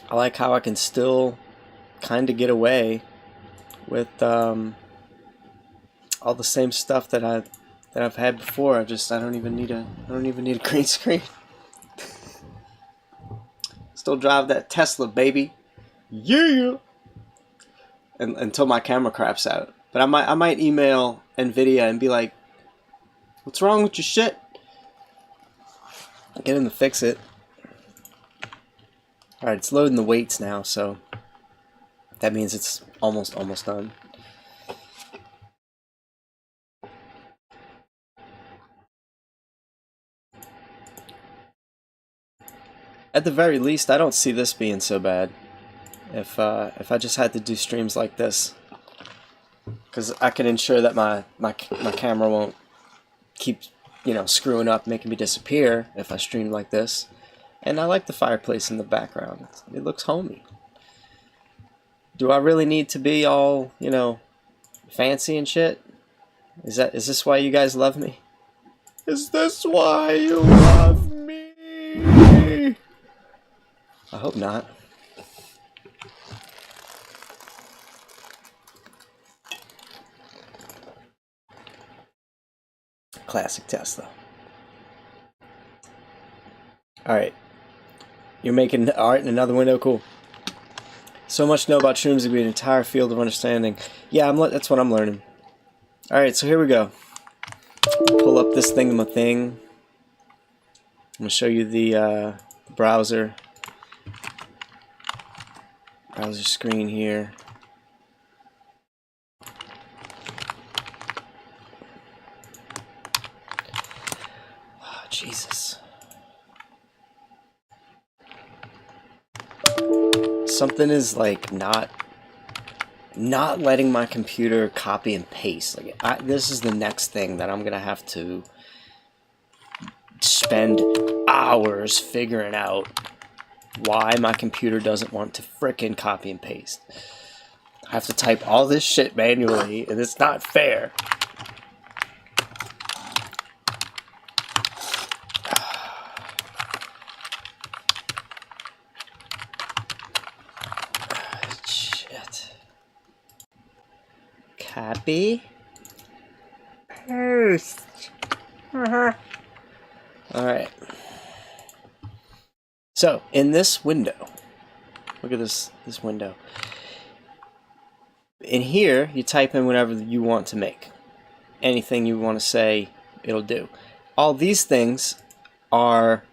I like how I can still kind of get away with all the same stuff that I've had before. I don't even need a green screen. Still drive that Tesla, baby. Yeah. Until my camera craps out. But I might email Nvidia and be like, "What's wrong with your shit?" Get them to fix it. All right, it's loading the weights now, so that means it's almost done. At the very least, I don't see this being so bad. If I just had to do streams like this, because I can ensure that my camera won't keep screwing up, making me disappear if I stream like this. And I like the fireplace in the background. It looks homey. Do I really need to be all fancy and shit? Is this why you guys love me? Is this why you love me? I hope not. Classic Tesla. Alright. You're making art in another window? Cool. So much to know about shrooms, to be an entire field of understanding. Yeah, that's what I'm learning. Alright, so here we go. Pull up this thing. I'm going to show you the browser screen here. Oh, Jesus. Something is like not letting my computer copy and paste. Like this is the next thing that I'm gonna have to spend hours figuring out why my computer doesn't want to frickin' copy and paste. I have to type all this shit manually, and it's not fair. Shit. Copy. Paste. Alright. So, in this window, look at this window. In here, you type in whatever you want to make. Anything you want to say, it'll do. All these things are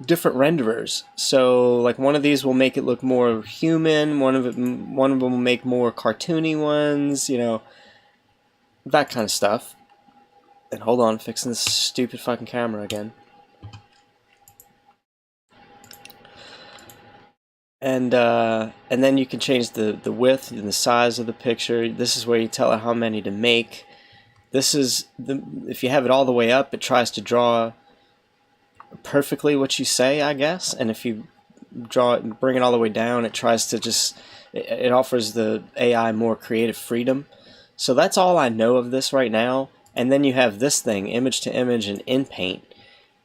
different renderers. So, like, one of these will make it look more human, one of them will make more cartoony ones, you know, that kind of stuff. And hold on, fixing this stupid fucking camera again. And then you can change the width and the size of the picture. This is where you tell it how many to make. This is if you have it all the way up, it tries to draw perfectly what you say, I guess. And if you bring it all the way down, it tries to it offers the AI more creative freedom. So that's all I know of this right now. And then you have this thing, image to image and in Paint.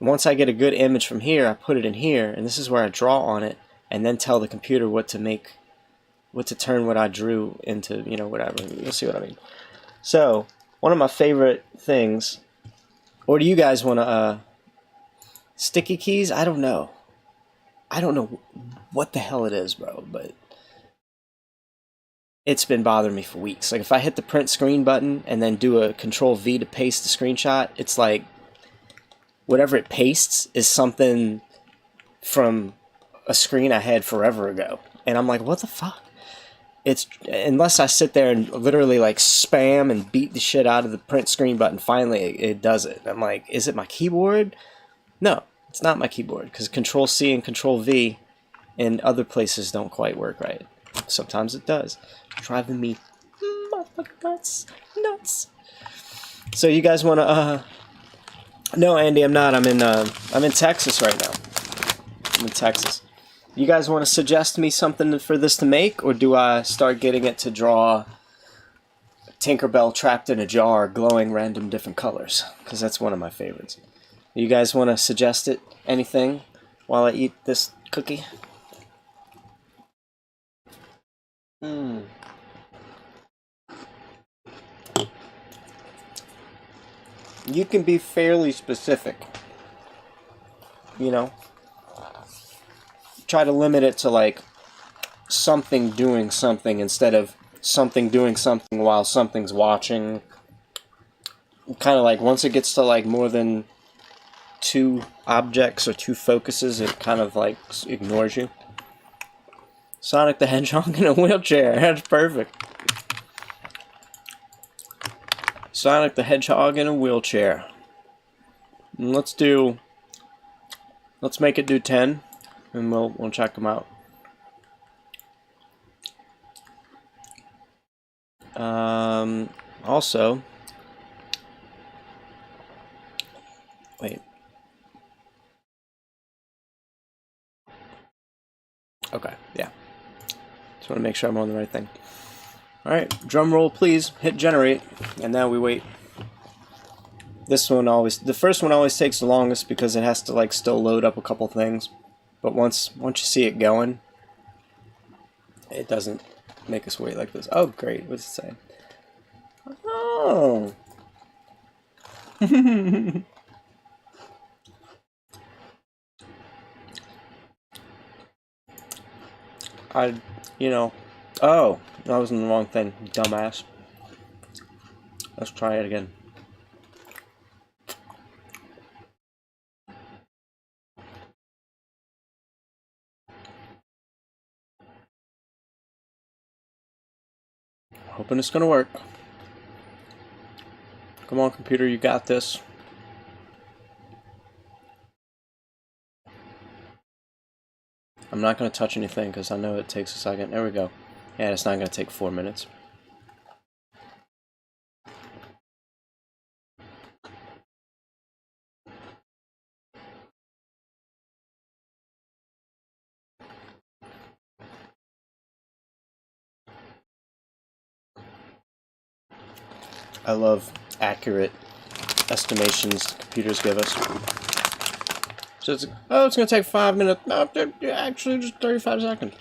Once I get a good image from here, I put it in here, and this is where I draw on it, and then tell the computer what to turn what I drew into, you know, whatever. You'll see what I mean. So, one of my favorite things, or do you guys want to, sticky keys? I don't know. I don't know what the hell it is, bro, but it's been bothering me for weeks. Like, if I hit the print screen button and then do a Control-V to paste the screenshot, it's like whatever it pastes is something from a screen I had forever ago. And I'm like, what the fuck? It's unless I sit there and literally like spam and beat the shit out of the print screen button, finally it does it. I'm like, is it my keyboard? No, it's not my keyboard, because Control-C and Control-V in other places don't quite work right. Sometimes it does. Driving me motherfucking nuts. So you guys want to no, Andy, I'm not. I'm in Texas right now. I'm in Texas. You guys want to suggest me something for this to make, or do I start getting it to draw Tinkerbell trapped in a jar, glowing random different colors? Because that's one of my favorites. You guys want to suggest it? Anything while I eat this cookie? You can be fairly specific. You know? Try to limit it to like something doing something instead of something doing something while something's watching. Kind of like once it gets to like more than two objects or two focuses, it kind of like ignores you. Sonic the Hedgehog in a wheelchair. That's perfect. Sonic the Hedgehog in a wheelchair. And let's make it do 10, and we'll check them out. Also, wait. Okay, yeah. Just want to make sure I'm on the right thing. Alright, drum roll please, hit generate, and now we wait. The first one always takes the longest because it has to like still load up a couple things. But once you see it going, it doesn't make us wait like this. Oh great, what's it say? Oh. Oh, I was in the wrong thing, dumbass. Let's try it again. Hoping it's gonna work. Come on, computer, you got this. I'm not gonna touch anything because I know it takes a second. There we go. Yeah, it's not gonna take 4 minutes. I love accurate estimations computers give us. So it's going to take 5 minutes. No, actually just 35 seconds.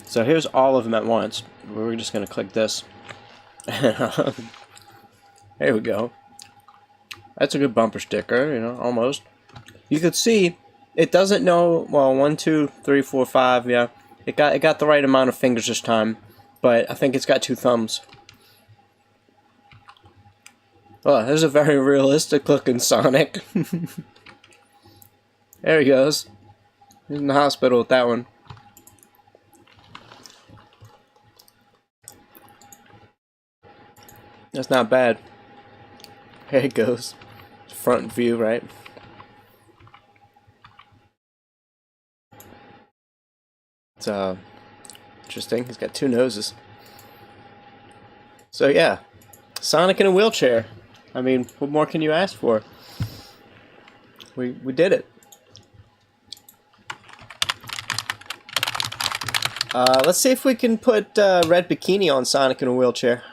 So here's all of them at once. We're just going to click this. There we go. That's a good bumper sticker, you know, almost. You could see it doesn't know, well, 1, 2, 3, 4, 5, yeah. It got the right amount of fingers this time, but I think it's got 2 thumbs. Oh, there's a very realistic looking Sonic. There he goes. He's in the hospital with that one. That's not bad. There he goes. Front view, right? It's interesting. He's got 2 noses. So yeah, Sonic in a wheelchair. I mean, what more can you ask for? We did it. Let's see if we can put red bikini on Sonic in a wheelchair.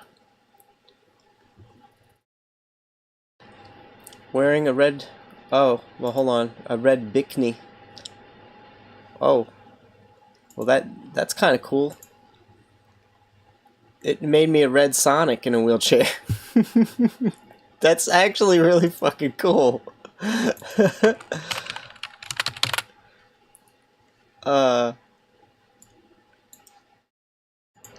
Wearing a red... Oh, well, hold on. A red bikini. Oh. Well, that's kind of cool. It made me a red Sonic in a wheelchair. That's actually really fucking cool.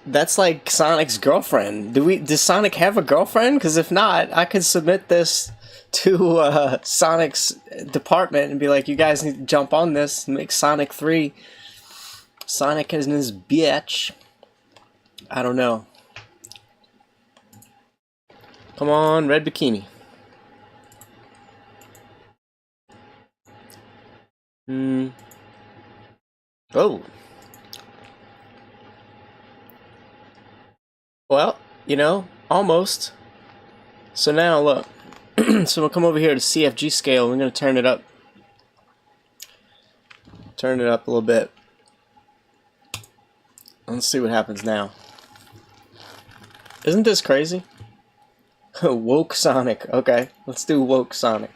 That's like Sonic's girlfriend. Does Sonic have a girlfriend? Because if not, I could submit this to Sonic's department and be like, you guys need to jump on this and make Sonic 3. Sonic and his bitch. I don't know. Come on, red bikini. Oh. Well, you know, almost. So now look. So we'll come over here to CFG scale. We're going to turn it up. Turn it up a little bit. Let's see what happens now. Isn't this crazy? Woke Sonic. Okay, let's do woke Sonic.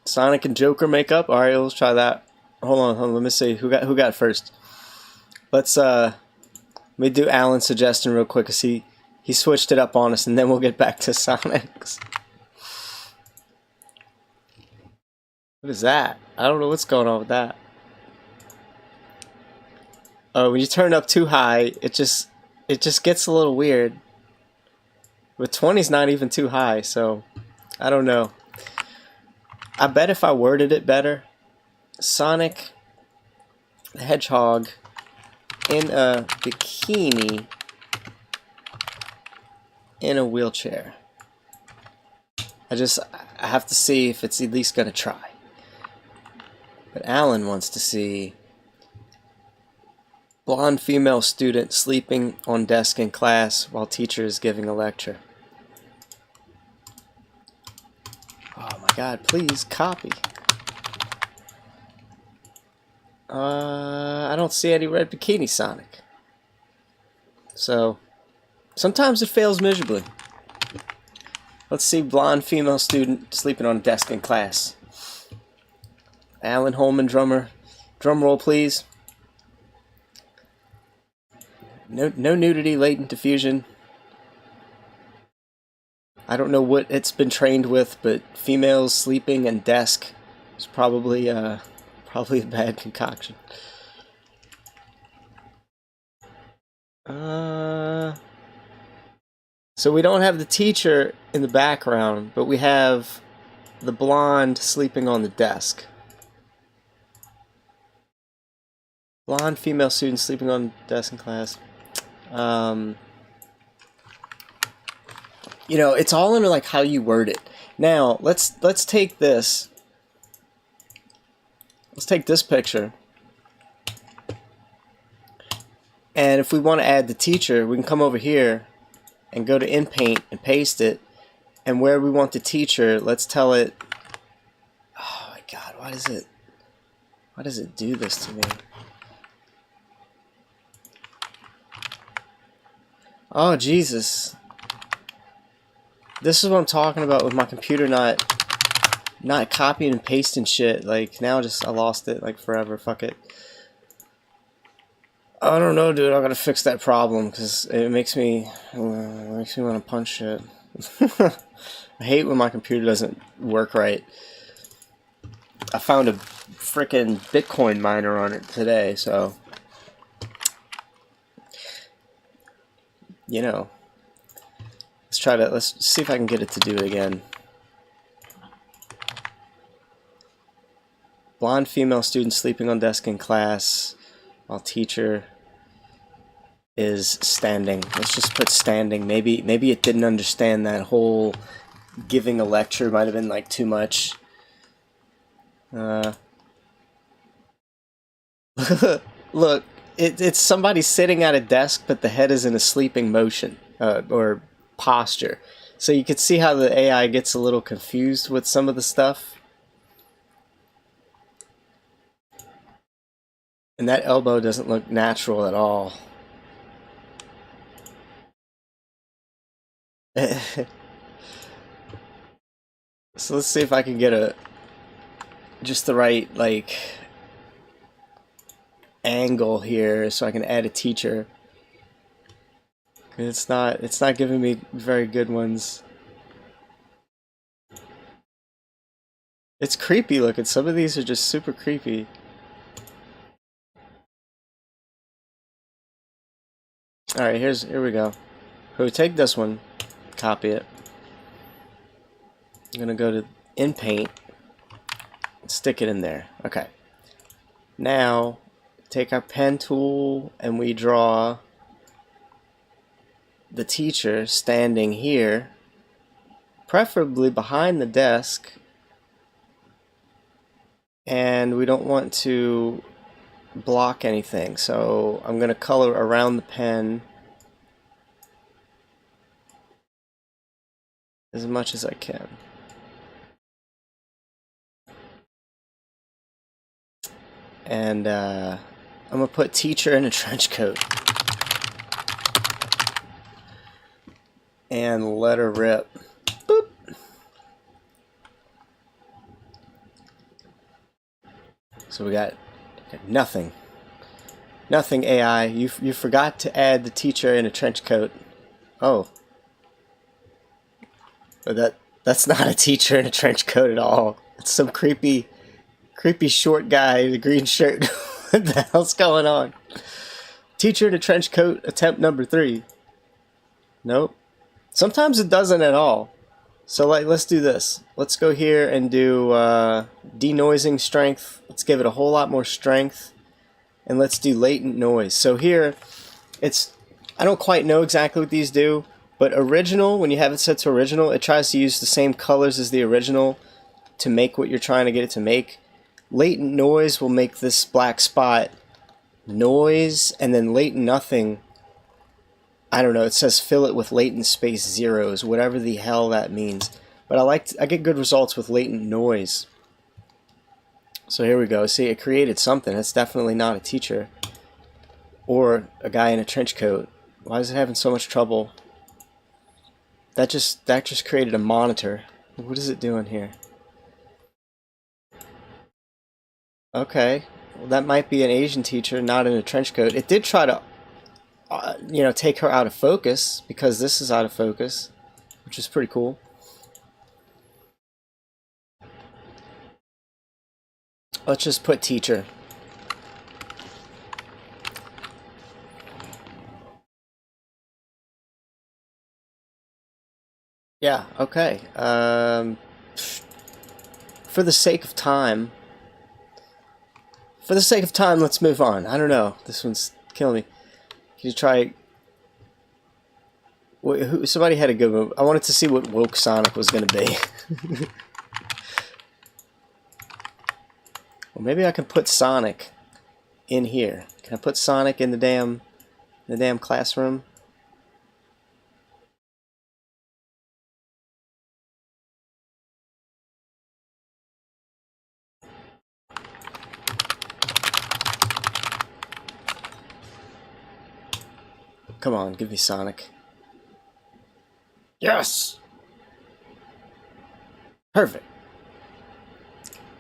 Sonic and Joker makeup. All right, let's try that. Hold on. Let me see who got first. Let's let me do Alan's suggestion real quick, cause he switched it up on us, and then we'll get back to Sonic's. What is that? I don't know what's going on with that. Oh, when you turn it up too high, it just gets a little weird. But 20's not even too high, so I don't know. I bet if I worded it better, Sonic the Hedgehog in a bikini in a wheelchair. I have to see if it's at least gonna try. But Alan wants to see blonde female student sleeping on desk in class while teacher is giving a lecture. Oh my god, please copy. I don't see any red bikini Sonic. So, sometimes it fails miserably. Let's see blonde female student sleeping on a desk in class. Alan Holman, drummer. Drum roll, please. No nudity, latent diffusion. I don't know what it's been trained with, but females sleeping and desk is probably a bad concoction. So we don't have the teacher in the background, but we have the blonde sleeping on the desk. Blonde female student sleeping on the desk in class. You know, it's all in like how you word it. Now, let's take this. Let's take this picture. And if we want to add the teacher, we can come over here and go to InPaint and paste it. And where we want the teacher, let's tell it... Oh my god, what is it? Why does it do this to me? Oh, Jesus. This is what I'm talking about with my computer not copying and pasting shit. Like, now I lost it, like, forever. Fuck it. I don't know, dude. I gotta fix that problem, because it makes me want to punch shit. I hate when my computer doesn't work right. I found a freaking Bitcoin miner on it today, so... You know. Let's see if I can get it to do it again. Blonde female student sleeping on desk in class while teacher is standing. Let's just put standing. Maybe it didn't understand that whole giving a lecture might have been like too much. Look, it's somebody sitting at a desk, but the head is in a sleeping motion or posture. So you can see how the AI gets a little confused with some of the stuff. And that elbow doesn't look natural at all. So let's see if I can get just the right, like, angle here so I can add a teacher. It's not giving me very good ones. It's creepy looking. Some of these are just super creepy. Alright, here we go. So we take this one, copy it. I'm gonna go to in Paint, stick it in there. Okay. Now take our pen tool and we draw the teacher standing here, preferably behind the desk, and we don't want to block anything, so I'm gonna color around the pen as much as I can. And I'm gonna put teacher in a trench coat and let her rip. Boop. So we got nothing. Nothing, AI. You forgot to add the teacher in a trench coat. Oh. But that's not a teacher in a trench coat at all. It's some creepy short guy in a green shirt. What the hell's going on? Teacher in a trench coat, attempt number 3. Nope. Sometimes it doesn't at all. So let's do this. Let's go here and do denoising strength. Let's give it a whole lot more strength. And let's do latent noise. So here, I don't quite know exactly what these do, but original, when you have it set to original, it tries to use the same colors as the original to make what you're trying to get it to make. Latent noise will make this black spot noise, and then latent nothing, I don't know, it says fill it with latent space zeros, whatever the hell that means. But I get good results with latent noise. So here we go. See, it created something. It's definitely not a teacher or a guy in a trench coat. Why is it having so much trouble? That just created a monitor. What is it doing here? Okay, well, that might be an Asian teacher, not in a trench coat. It did try to, take her out of focus, because this is out of focus, which is pretty cool. Let's just put teacher. Yeah, okay. For the sake of time, let's move on. I don't know. This one's killing me. Can you try... Somebody had a good one. I wanted to see what woke Sonic was going to be. Well, maybe I can put Sonic in here. Can I put Sonic in the damn classroom? Come on, give me Sonic. Yes! Perfect.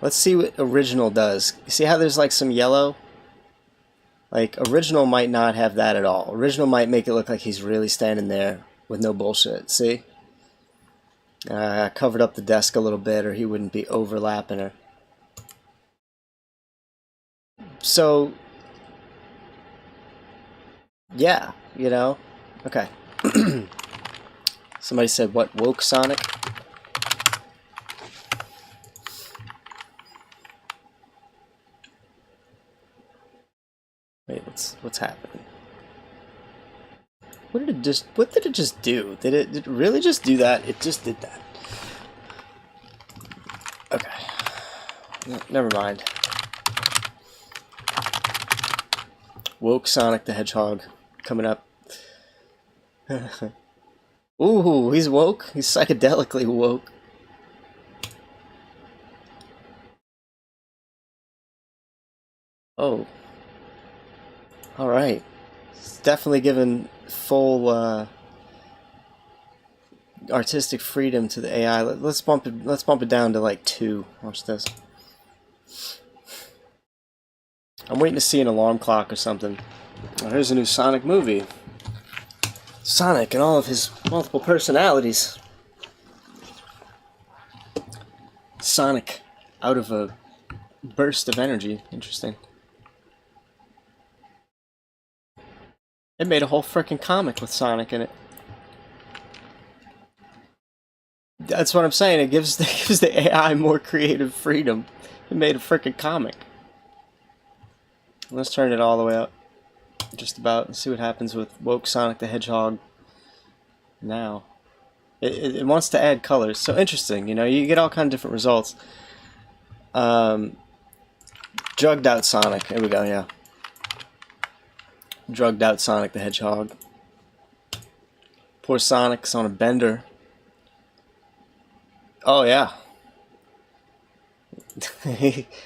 Let's see what original does. You see how there's like some yellow? Like, original might not have that at all. Original might make it look like he's really standing there with no bullshit. See? I covered up the desk a little bit or he wouldn't be overlapping her. So, yeah, you know? Okay. Somebody said, what, woke Sonic? Wait, what's happening? What did it just do? Did it really just do that? It just did that. Okay. Never mind. Woke Sonic the Hedgehog coming up. Ooh, he's woke. He's psychedelically woke. Oh. Alright. It's definitely given full artistic freedom to the AI. Let's bump it down to like 2. Watch this. I'm waiting to see an alarm clock or something. Oh, here's a new Sonic movie. Sonic and all of his multiple personalities. Sonic out of a burst of energy. Interesting. It made a whole frickin' comic with Sonic in it. That's what I'm saying. It gives the AI more creative freedom. It made a frickin' comic. Let's turn it all the way up. Just about. Let's see what happens with woke Sonic the Hedgehog now. It wants to add colors. So interesting, you know, you get all kinds of different results. Drugged out Sonic. Here we go, yeah. Drugged out Sonic the Hedgehog. Poor Sonic's on a bender. Oh yeah.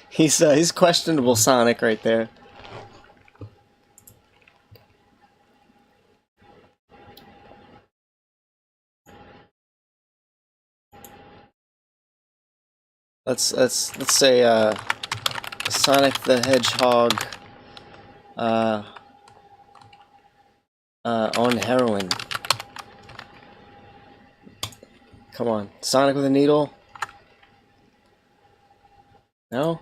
he's questionable Sonic right there. Let's say Sonic the Hedgehog on heroin. Come on, Sonic with a needle. No?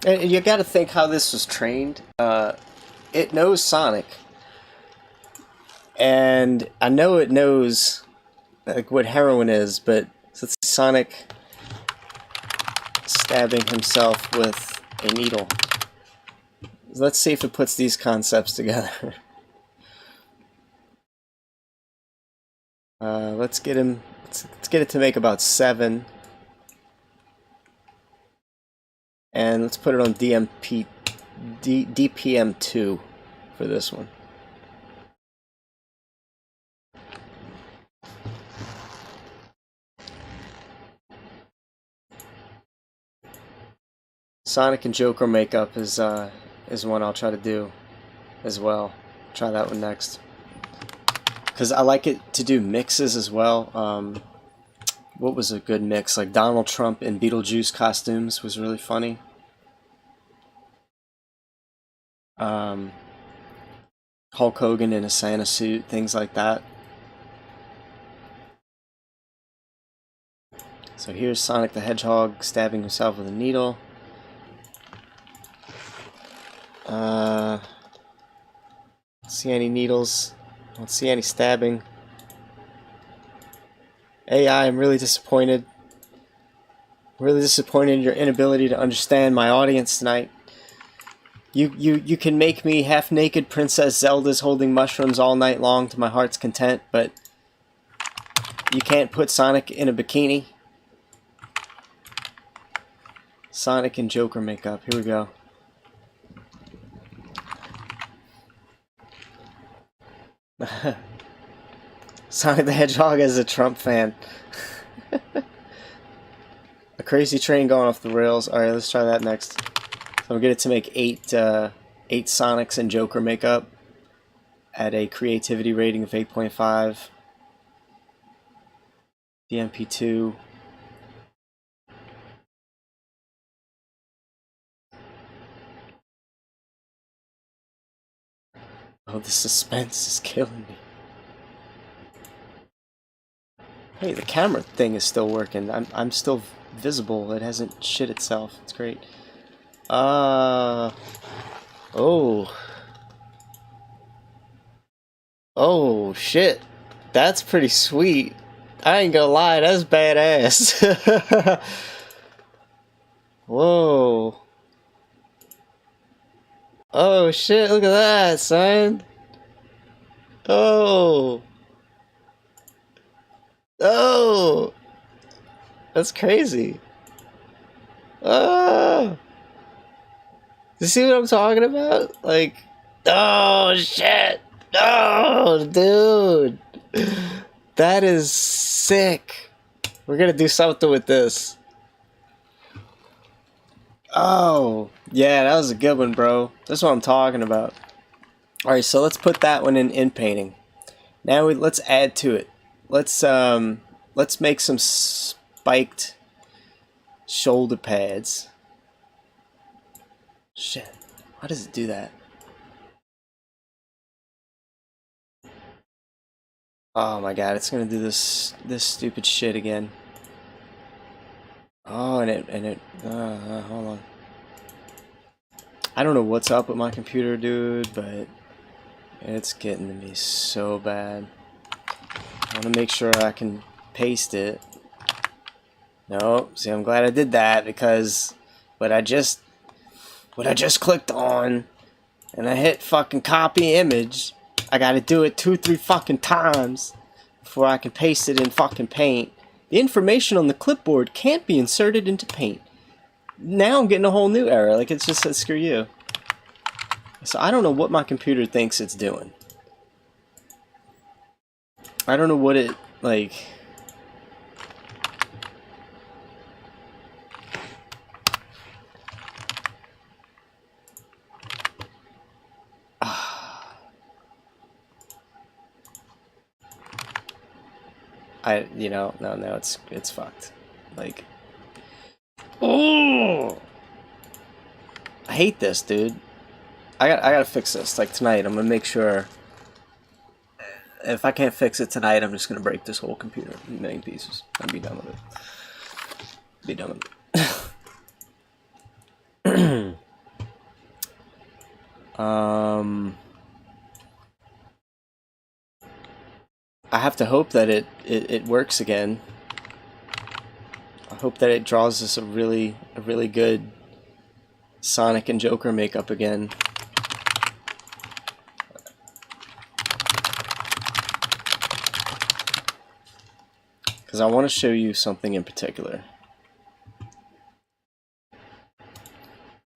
And you gotta think how this was trained. It knows Sonic. And I know it knows like what heroin is, but so it's Sonic stabbing himself with a needle. Let's see if it puts these concepts together. Let's get it to make about 7. And let's put it on DPM2 for this one. Sonic and Joker makeup is one I'll try to do as well. Try that one next. Because I like it to do mixes as well. What was a good mix? Like Donald Trump in Beetlejuice costumes was really funny. Hulk Hogan in a Santa suit, things like that. So here's Sonic the Hedgehog stabbing himself with a needle. See any needles? Don't see any stabbing. AI, I'm really disappointed. Really disappointed in your inability to understand my audience tonight. You can make me half-naked Princess Zeldas holding mushrooms all night long to my heart's content, but you can't put Sonic in a bikini. Sonic and Joker makeup. Here we go. Sonic the Hedgehog is a Trump fan. A crazy train going off the rails. Alright, let's try that next. So I'm going to get it to make 8 Sonics and Joker makeup at a creativity rating of 8.5. The MP2. Oh, the suspense is killing me. Hey, the camera thing is still working. I'm still visible. It hasn't shit itself. It's great. Oh. Oh, shit. That's pretty sweet. I ain't gonna lie, that's badass. Whoa. Oh, shit, look at that, son. Oh. Oh. That's crazy. Oh. You see what I'm talking about? Like, oh, shit. Oh, dude. That is sick. We're gonna do something with this. Oh, yeah, that was a good one, bro. That's what I'm talking about. Alright, so let's put that one in painting. Now let's add to it. Let's make some spiked shoulder pads. Shit. Why does it do that? Oh my god, it's gonna do this stupid shit again. Oh, and it hold on. I don't know what's up with my computer, dude, but it's getting to me so bad. I want to make sure I can paste it. No, see, I'm glad I did that because what I just clicked on and I hit fucking copy image, I gotta do it 2-3 fucking times before I can paste it in fucking Paint. The information on the clipboard can't be inserted into Paint. Now I'm getting a whole new error, like it just says screw you. So I don't know what my computer thinks it's doing. I don't know what it, like... no, it's fucked. Like, oh, I hate this, dude. I gotta fix this. Like tonight, I'm gonna make sure. If I can't fix it tonight, I'm just gonna break this whole computer in a million pieces and be done with it. Be done with it. I have to hope that it works again. I hope that it draws us a really good Sonic and Joker makeup again. Because I want to show you something in particular.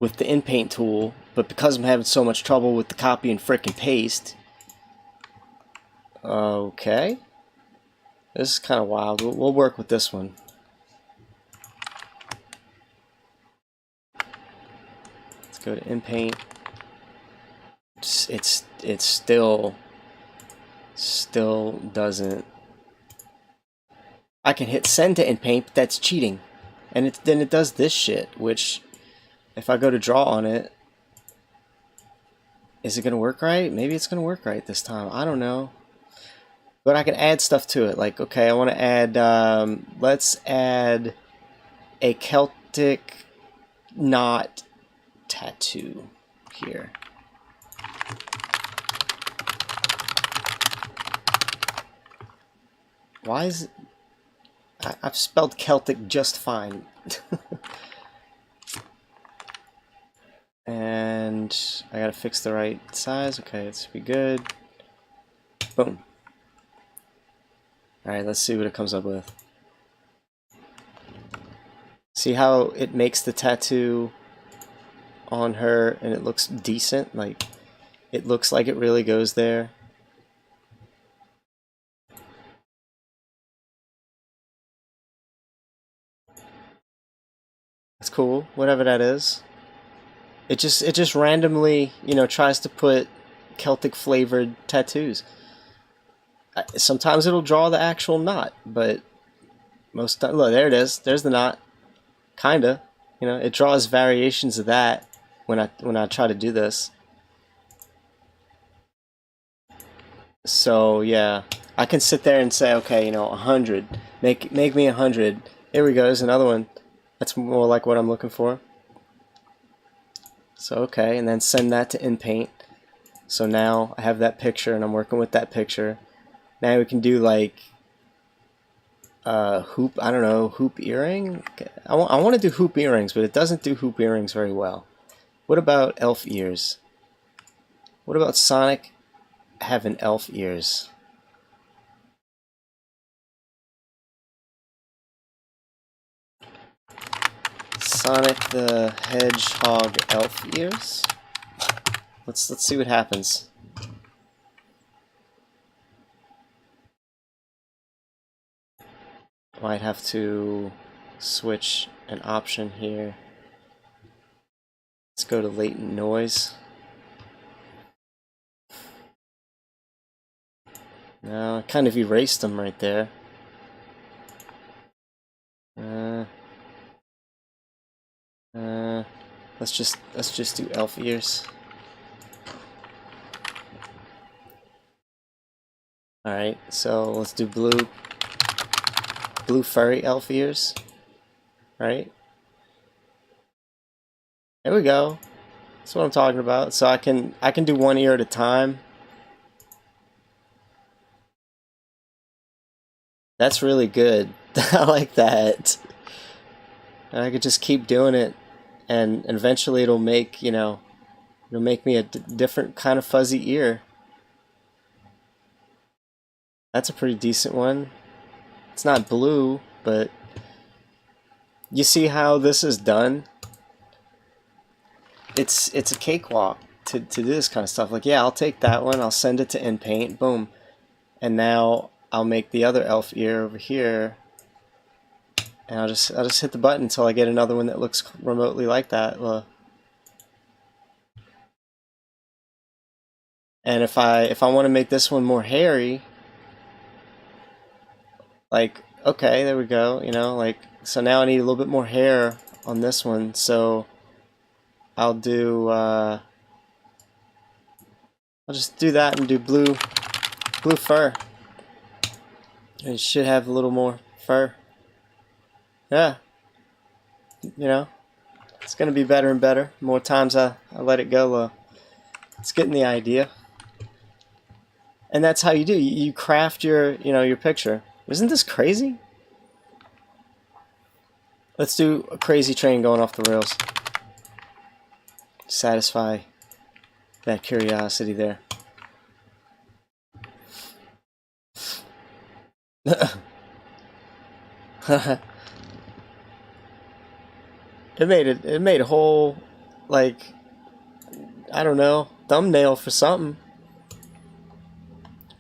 With the InPaint tool, but because I'm having so much trouble with the copy and frickin' paste. Okay. This is kind of wild. We'll work with this one. Let's go to InPaint. It still doesn't. I can hit send to InPaint, but that's cheating. And then it does this shit, which if I go to draw on it, is it gonna work right? Maybe it's gonna work right this time. I don't know. But I can add stuff to it. Like, okay, I want to add, let's add a Celtic knot tattoo here. Why is it? I've spelled Celtic just fine. And I gotta fix the right size. Okay, it should be good. Boom. Alright, let's see what it comes up with. See how it makes the tattoo on her and it looks decent? Like, it looks like it really goes there. It's cool, whatever that is. It just randomly, tries to put Celtic flavored tattoos. Sometimes it'll draw the actual knot, but most times, look, there it is. There's the knot. Kinda, you know, it draws variations of that when I try to do this. So yeah, I can sit there and say, okay, you know, 100. Make me 100. Here we go. There's another one. That's more like what I'm looking for. So okay, and then send that to InPaint. So now I have that picture, and I'm working with that picture. Now we can do like hoop. I don't know, hoop earring. I want to do hoop earrings, but it doesn't do hoop earrings very well. What about elf ears? What about Sonic having elf ears? Sonic the Hedgehog elf ears. Let's see what happens. Might have to switch an option here. Let's go to latent noise. No, I kind of erased them right there. Let's just do elf ears. All right, so let's do blue furry elf ears. Right? There we go. That's what I'm talking about. So I can do one ear at a time. That's really good. I like that. And I could just keep doing it, and eventually it'll make, you know, it'll make me a different kind of fuzzy ear. That's a pretty decent one. It's not blue, but you see how this is done? It's a cakewalk to do this kind of stuff. Like, yeah, I'll take that one, I'll send it to InPaint, boom. And now I'll make the other elf ear over here. And I'll just hit the button until I get another one that looks remotely like that. And if I want to make this one more hairy, like, okay, there we go, you know, like, so now I need a little bit more hair on this one, so I'll do, I'll just do that and do blue fur. It should have a little more fur. Yeah, you know, it's gonna be better and better. The more times I let it go, it's getting the idea. And that's how you do. You craft your, you know, your picture. Isn't this crazy? Let's do a crazy train going off the rails. Satisfy that curiosity there. It made a whole, like, I don't know, thumbnail for something.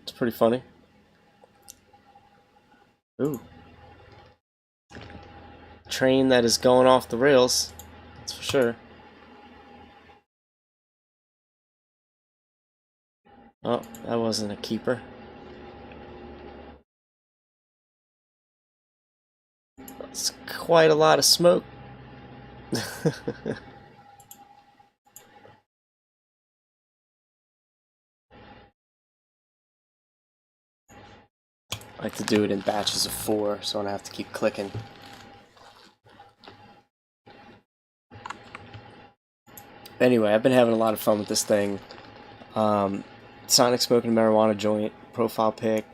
It's pretty funny. Ooh. Train that is going off the rails, that's for sure. Oh, that wasn't a keeper. It's quite a lot of smoke. I like to do it in batches of 4, so I don't have to keep clicking. Anyway, I've been having a lot of fun with this thing. Sonic smoking a marijuana joint, profile pic,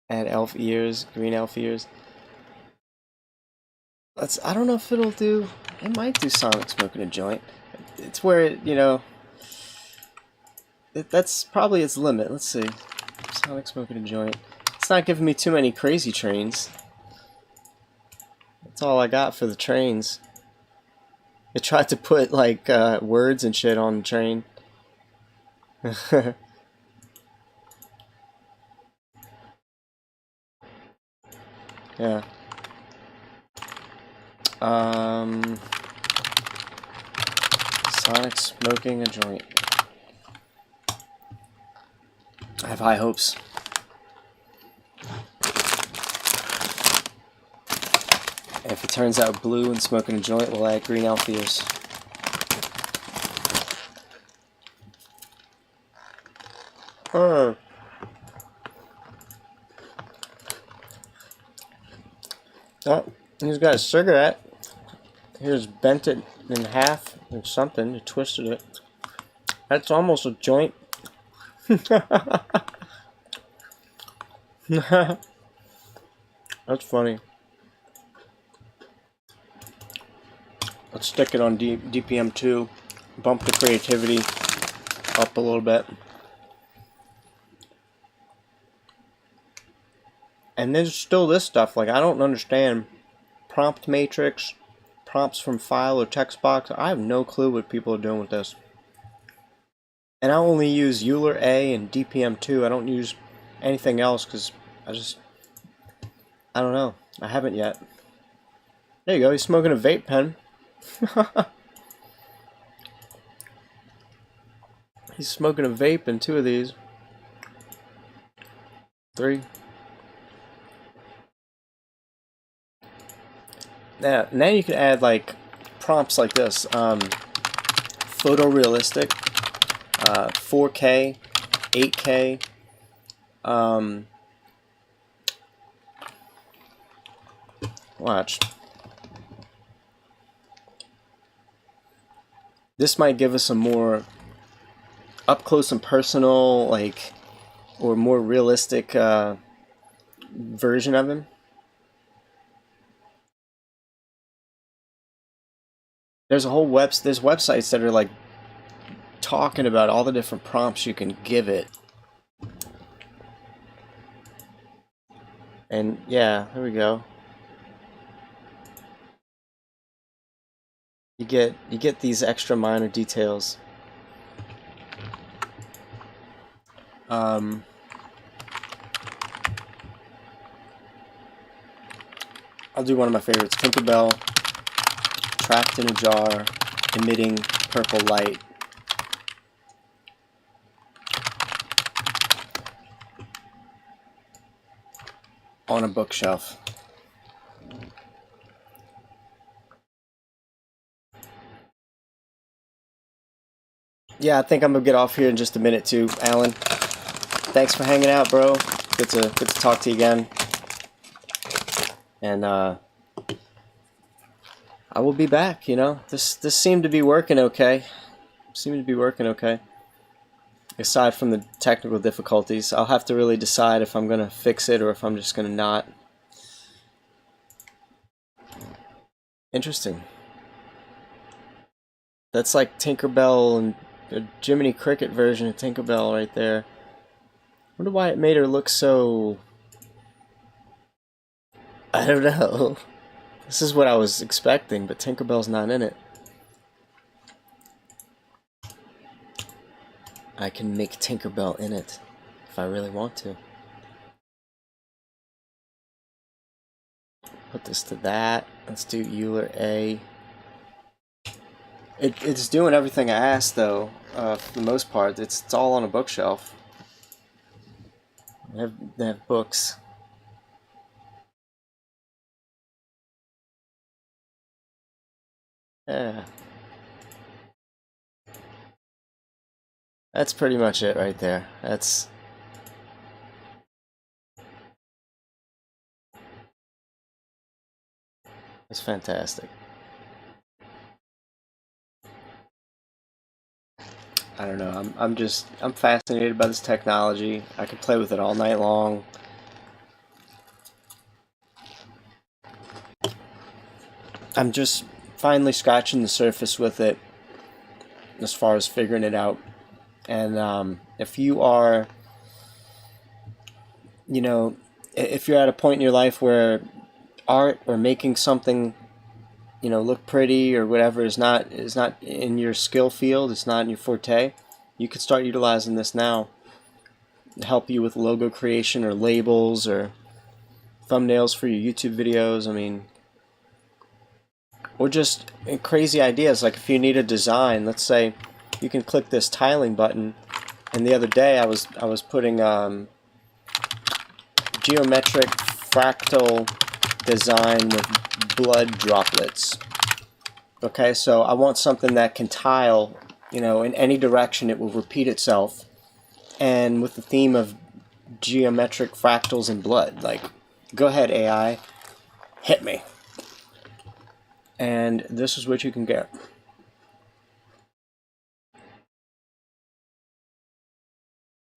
add elf ears, green elf ears. I don't know if it'll do, it might do Sonic smoking a joint. It's where it, you know, that's probably its limit. Let's see. Sonic smoking a joint. It's not giving me too many crazy trains. That's all I got for the trains. It tried to put like words and shit on the train. Yeah. Sonic smoking a joint. I have high hopes. If it turns out blue and smoking a joint, we'll add green Alpheus. Oh, he's got a cigarette. Here's bent it in half or something. He twisted it. That's almost a joint. That's funny. Let's stick it on DPM 2. Bump the creativity up a little bit. And there's still this stuff, like I don't understand prompt matrix, prompts from file or text box. I have no clue what people are doing with this. And I only use Euler A and DPM 2. I don't use anything else because I don't know. I haven't yet. There you go, he's smoking a vape pen. He's smoking a vape in 2 of these. 3. Now you can add like prompts like this. Photorealistic, 4K, 8K, watch. This might give us a more up close and personal, like, or more realistic version of him. There's websites that are like talking about all the different prompts you can give it. And yeah, there we go. You get these extra minor details. I'll do one of my favorites, Tinkerbell, trapped in a jar, emitting purple light. On a bookshelf. Yeah, I think I'm gonna get off here in just a minute too, Alan. Thanks for hanging out, bro. Good to talk to you again. And I will be back, you know. This seemed to be working okay. Aside from the technical difficulties, I'll have to really decide if I'm gonna fix it or if I'm just gonna not. Interesting. That's like Tinkerbell and a Jiminy Cricket version of Tinkerbell right there. Wonder why it made her look so... I don't know. This is what I was expecting, but Tinkerbell's not in it. I can make Tinkerbell in it if I really want to. Put this to that. Let's do Euler A. It's doing everything I asked, though, for the most part. It's all on a bookshelf. They have books. Yeah. That's pretty much it right there. That's fantastic. I don't know. I'm fascinated by this technology. I could play with it all night long. I'm just finally scratching the surface with it as far as figuring it out. And if you are, you know, if you're at a point in your life where art or making something, you know, look pretty or whatever is not in your skill field, it's not in your forte, you could start utilizing this now to help you with logo creation or labels or thumbnails for your YouTube videos. I mean, or just crazy ideas. Like if you need a design, let's say you can click this tiling button And the other day I was putting geometric fractal design with blood droplets. Okay, so I want something that can tile, you know, in any direction. It will repeat itself, and with the theme of geometric fractals and blood. Like, go ahead, AI, hit me. And this is what you can get.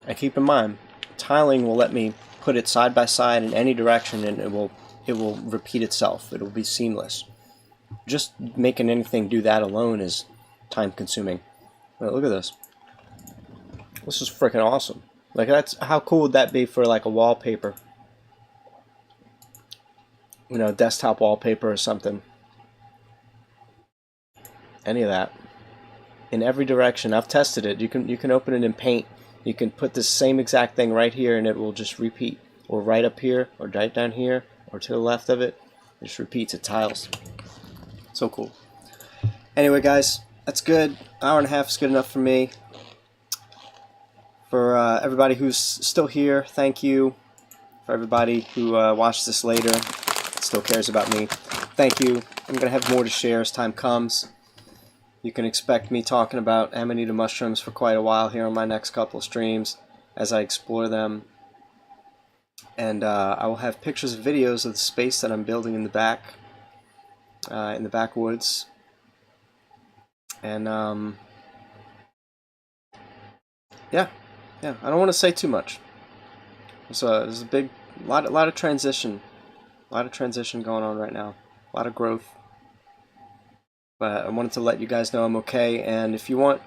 And keep in mind, tiling will let me put it side by side in any direction, and it will repeat itself. It will be seamless. Just making anything do that alone is time consuming. But look at this. This is freaking awesome. Like, that's, how cool would that be for like a wallpaper? You know, desktop wallpaper or something. Any of that. In every direction. I've tested it. You can open it in Paint. You can put the same exact thing right here and it will just repeat. Or right up here, or right down here, or to the left of it. It just repeats, it tiles. So cool. Anyway, guys, that's good. Hour and a half is good enough for me. For everybody who's still here, thank you. For everybody who watched this later, still cares about me, thank you. I'm going to have more to share as time comes. You can expect me talking about Amanita mushrooms for quite a while here on my next couple of streams as I explore them. And I will have pictures and videos of the space that I'm building in the backwoods. And yeah, I don't want to say too much. There's a big, lot of transition, going on right now, a lot of growth. But I wanted to let you guys know I'm okay, and if you want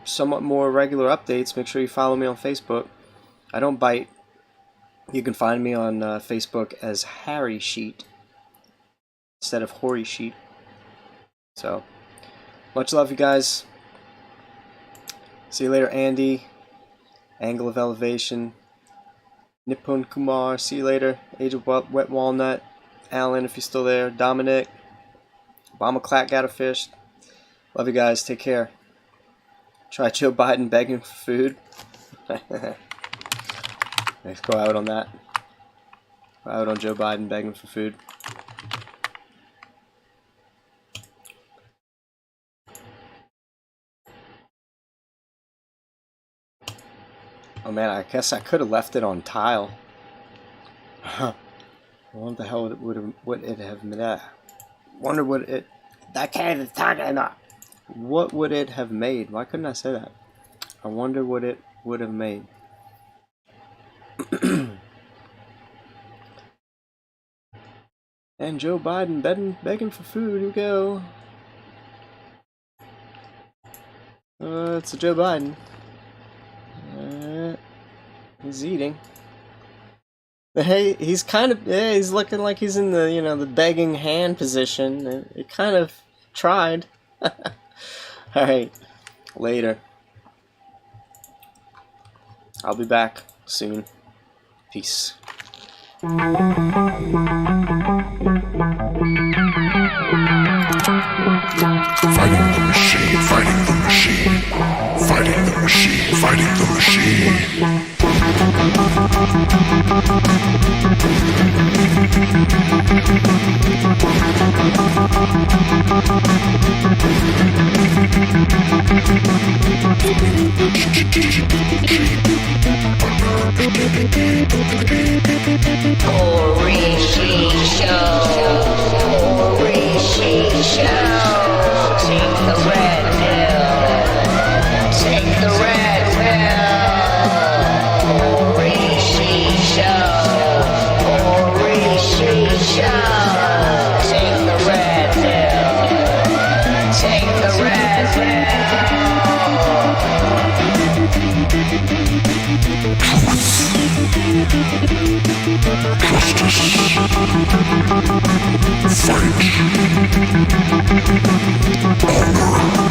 somewhat more regular updates, make sure you follow me on Facebook. I don't bite. You can find me on Facebook as Harry Sheet instead of Hoary Sheet. So, much love, you guys. See you later, Andy. Angle of Elevation. Nippon Kumar. See you later. Age of Wet Walnut. Alan, if you're still there. Dominic. Obama Clack got a fish. Love you guys. Take care. Try Joe Biden begging for food. Let's go out on that. Go out on Joe Biden begging for food. Oh man, I guess I could have left it on tile. What the hell would it have made? Wonder what it. That can't is talking about. What would it have made? Why couldn't I say that? I wonder what it would have made. And Joe Biden begging for food. Here we go. It's a Joe Biden. He's eating. Hey, he's kind of, yeah, he's looking like he's in the, you know, the begging hand position. It kind of tried. Alright, later. I'll be back soon. Peace. Fighting the machine, fighting the machine, fighting the machine, fighting the machine. Orishi Show, Orishi Show. Take the red pill, take the red pill. Orishi Show, Orishi Show. Take the red pill, take the red pill. Justice. Fight. Honor.